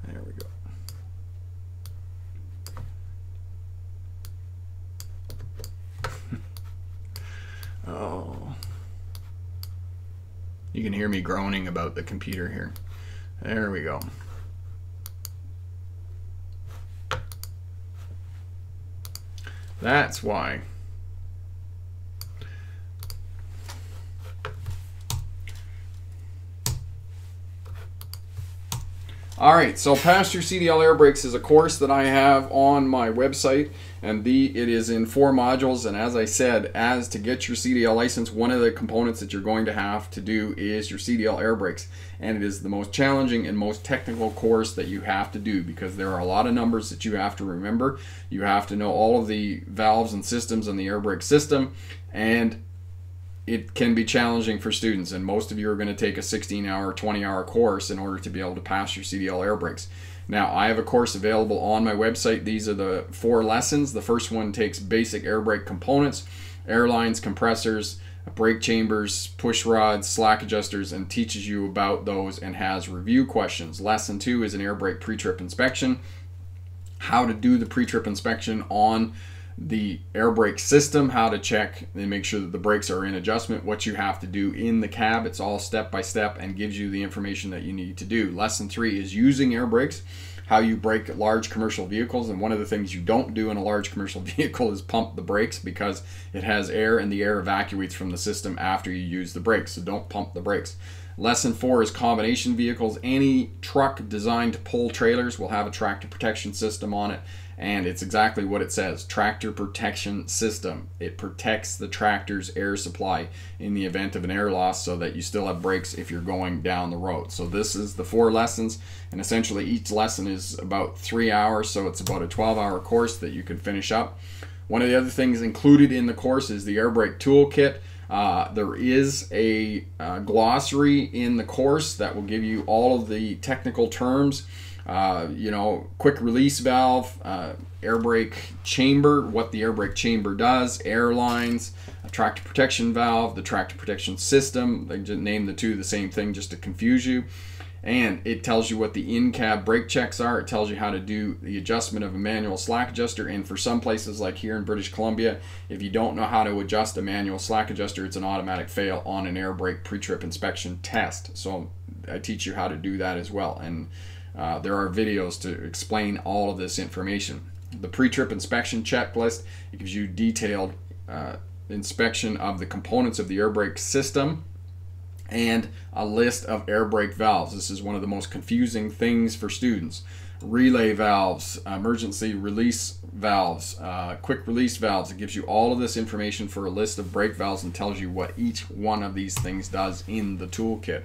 There we go. Oh. You can hear me groaning about the computer here. There we go. That's why. Alright, so Pass Your CDL Air Brakes is a course that I have on my website, and it is in 4 modules. And as I said, as to get your CDL license, one of the components that you're going to have to do is your CDL air brakes. And it is the most challenging and most technical course that you have to do, because there are a lot of numbers that you have to remember. You have to know all of the valves and systems in the air brake system, and it can be challenging for students, and most of you are going to take a 16-hour, 20-hour course in order to be able to pass your CDL air brakes. Now, I have a course available on my website. These are the 4 lessons. The first one takes basic air brake components, air lines, compressors, brake chambers, push rods, slack adjusters, and teaches you about those and has review questions. Lesson 2 is an air brake pre-trip inspection, how to do the pre-trip inspection on the air brake system, how to check and make sure that the brakes are in adjustment, what you have to do in the cab. It's all step by step and gives you the information that you need to do. Lesson 3 is using air brakes, how you brake large commercial vehicles. And one of the things you don't do in a large commercial vehicle is pump the brakes, because it has air and the air evacuates from the system after you use the brakes. So don't pump the brakes. Lesson 4 is combination vehicles. Any truck designed to pull trailers will have a tractor protection system on it. And it's exactly what it says, tractor protection system. It protects the tractor's air supply in the event of an air loss, so that you still have brakes if you're going down the road. So this is the 4 lessons, and essentially each lesson is about 3 hours, so it's about a 12-hour course that you can finish up. One of the other things included in the course is the air brake toolkit. There is a glossary in the course that will give you all of the technical terms. You know, quick release valve, air brake chamber, what the air brake chamber does, air lines, a tractor protection valve, the tractor protection system. They just name the 2 the same thing just to confuse you. And it tells you what the in-cab brake checks are. It tells you how to do the adjustment of a manual slack adjuster. And for some places like here in British Columbia, if you don't know how to adjust a manual slack adjuster, it's an automatic fail on an air brake pre-trip inspection test. So I teach you how to do that as well. And there are videos to explain all of this information. The pre-trip inspection checklist, it gives you detailed inspection of the components of the air brake system. and a list of air brake valves. This is one of the most confusing things for students. Relay valves, emergency release valves, quick release valves. It gives you all of this information for a list of brake valves and tells you what each one of these things does in the toolkit.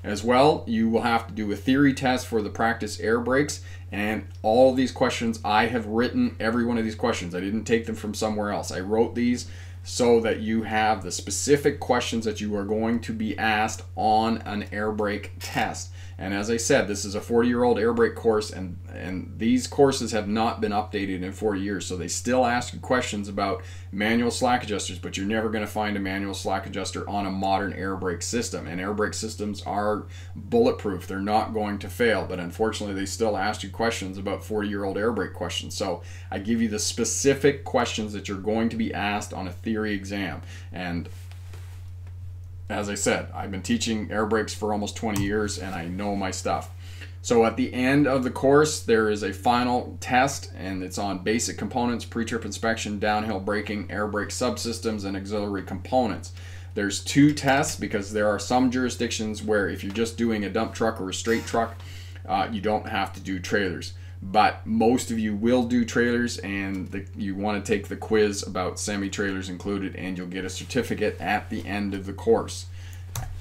As well, you will have to do a theory test for the practice air brakes, and all of these questions, I have written every one of these questions. I didn't take them from somewhere else. I wrote these so that you have the specific questions that you are going to be asked on an air brake test. And as I said, this is a 40-year-old air brake course, and these courses have not been updated in 40 years. So they still ask you questions about manual slack adjusters, but you're never going to find a manual slack adjuster on a modern air brake system. And air brake systems are bulletproof. They're not going to fail, but unfortunately they still ask you questions about 40-year-old air brake questions. So I give you the specific questions that you're going to be asked on a theory exam. And as I said, I've been teaching air brakes for almost 20 years and I know my stuff. So at the end of the course, there is a final test, and it's on basic components, pre-trip inspection, downhill braking, air brake subsystems, and auxiliary components. There's 2 tests because there are some jurisdictions where if you're just doing a dump truck or a straight truck, you don't have to do trailers. But most of you will do trailers, and you want to take the quiz about semi-trailers included, and you'll get a certificate at the end of the course.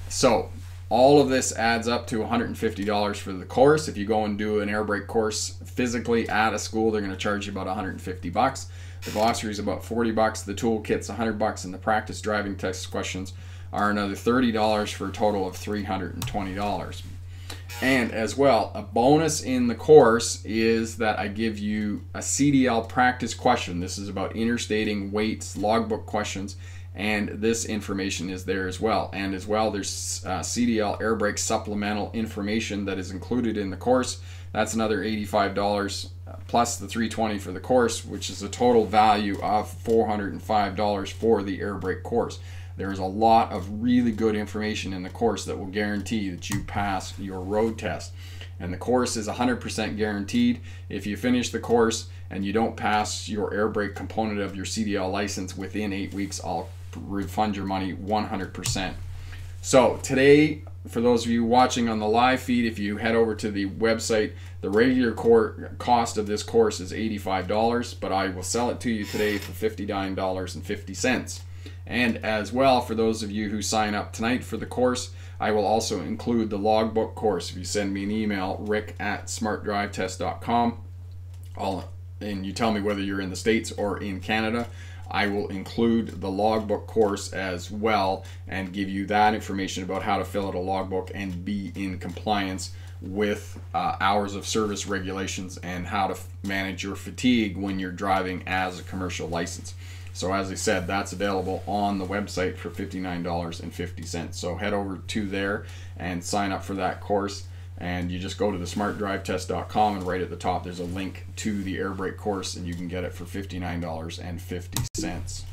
So all of this adds up to $150 for the course. If you go and do an air brake course physically at a school, they're going to charge you about $150. The glossary is about $40. The toolkit's $100, and the practice driving test questions are another $30 for a total of $320. And as well, a bonus in the course is that I give you a CDL practice question. This is about interstating weights, logbook questions, and this information is there as well. And as well, there's CDL air brake supplemental information that is included in the course. That's another $85 plus the $320 for the course, which is a total value of $405 for the air brake course. There's a lot of really good information in the course that will guarantee that you pass your road test. And the course is 100% guaranteed. If you finish the course and you don't pass your air brake component of your CDL license within 8 weeks, I'll refund your money 100%. So today, for those of you watching on the live feed, if you head over to the website, the regular cost of this course is $85, but I will sell it to you today for $59.50. And as well, for those of you who sign up tonight for the course, I will also include the logbook course. If you send me an email, rick@smartdrivetest.com, and you tell me whether you're in the States or in Canada, I will include the logbook course as well and give you that information about how to fill out a logbook and be in compliance with hours of service regulations and how to manage your fatigue when you're driving as a commercial license. So as I said, that's available on the website for $59.50. So head over to there and sign up for that course. And you just go to the smartdrivetest.com, and right at the top there's a link to the air brake course, and you can get it for $59.50.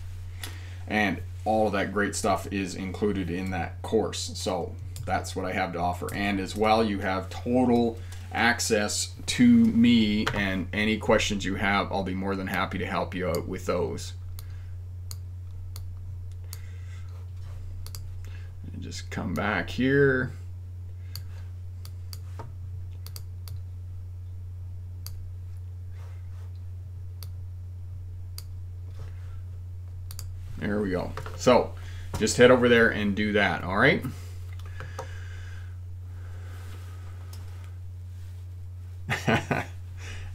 And all of that great stuff is included in that course. So that's what I have to offer. And as well, you have total access to me, and any questions you have, I'll be more than happy to help you out with those. And just come back here. There we go. So just head over there and do that, all right?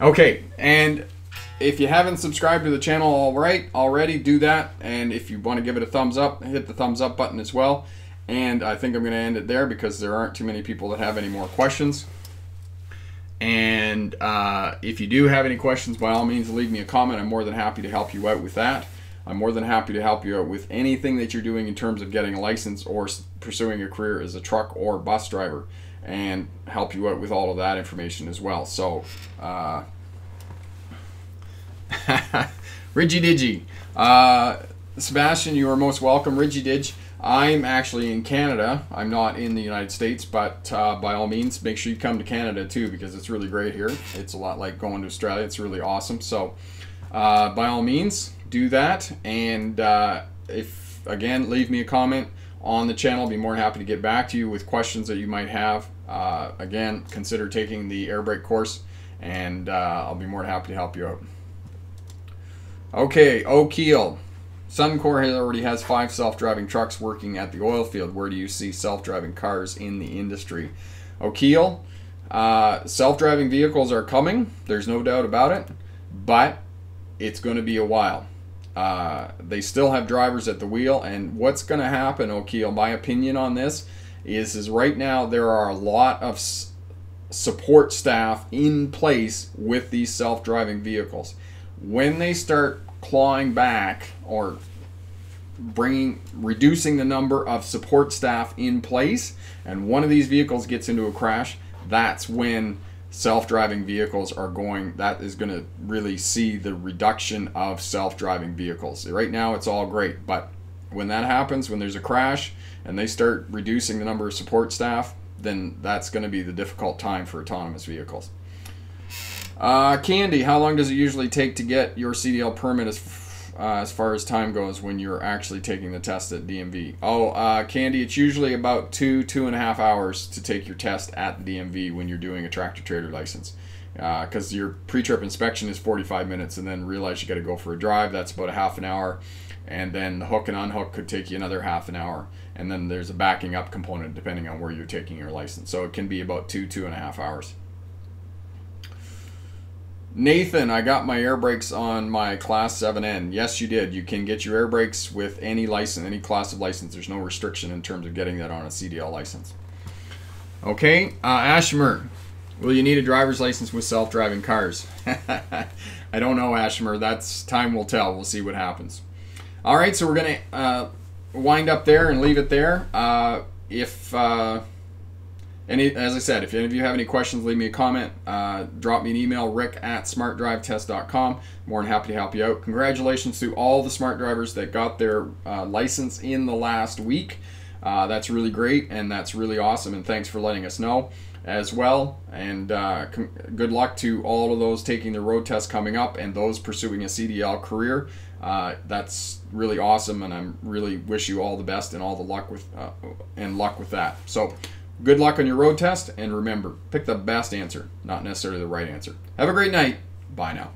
Okay, and if you haven't subscribed to the channel already, do that. And if you want to give it a thumbs up, hit the thumbs up button as well. And I think I'm going to end it there because there aren't too many people that have any more questions. And if you do have any questions, by all means, leave me a comment. I'm more than happy to help you out with that. I'm more than happy to help you out with anything that you're doing in terms of getting a license or pursuing a career as a truck or bus driver, and help you out with all of that information as well. So, Ridgy Digi. Sebastian, you are most welcome. Ridgy Dig. I'm actually in Canada. I'm not in the United States, but by all means, make sure you come to Canada too, because it's really great here. It's a lot like going to Australia. It's really awesome. So, by all means, do that. And if, again, leave me a comment on the channel. I'll be more than happy to get back to you with questions that you might have. Again, consider taking the air brake course, and I'll be more than happy to help you out. Okay, O'Keel. Suncor already has 5 self-driving trucks working at the oil field. Where do you see self-driving cars in the industry? O'Keel, self-driving vehicles are coming. There's no doubt about it, but it's going to be a while. They still have drivers at the wheel, and what's going to happen, O'Keel, my opinion on this is right now there are a lot of support staff in place with these self-driving vehicles. When they start clawing back or reducing the number of support staff in place, and one of these vehicles gets into a crash, that's when self-driving vehicles are going, that is going to really see the reduction of self-driving vehicles. Right now it's all great, but when that happens, when there's a crash and they start reducing the number of support staff, then that's going to be the difficult time for autonomous vehicles. Candy, how long does it usually take to get your CDL permit as far as time goes when you're actually taking the test at DMV? Candy, it's usually about 2.5 hours to take your test at the DMV when you're doing a tractor-trailer license. Because your pre-trip inspection is 45 minutes, and then realize you got to go for a drive. That's about a half an hour. And then the hook and unhook could take you another half an hour. And then there's a backing up component depending on where you're taking your license. So it can be about 2.5 hours. Nathan, I got my air brakes on my Class 7N. Yes, you did. You can get your air brakes with any license, any class of license. There's no restriction in terms of getting that on a CDL license. Okay, Ashmer, will you need a driver's license with self-driving cars? I don't know, Ashmer. That's time will tell. We'll see what happens. All right, so we're going to wind up there and leave it there. As I said, if any of you have any questions, leave me a comment. Drop me an email, rick@smartdrivetest.com. More than happy to help you out. Congratulations to all the smart drivers that got their license in the last week. That's really great, and that's really awesome, and thanks for letting us know as well. And good luck to all of those taking the road test coming up and those pursuing a CDL career. That's really awesome, and I really wish you all the best and all the luck with that. So good luck on your road test, and remember, pick the best answer, not necessarily the right answer. Have a great night. Bye now.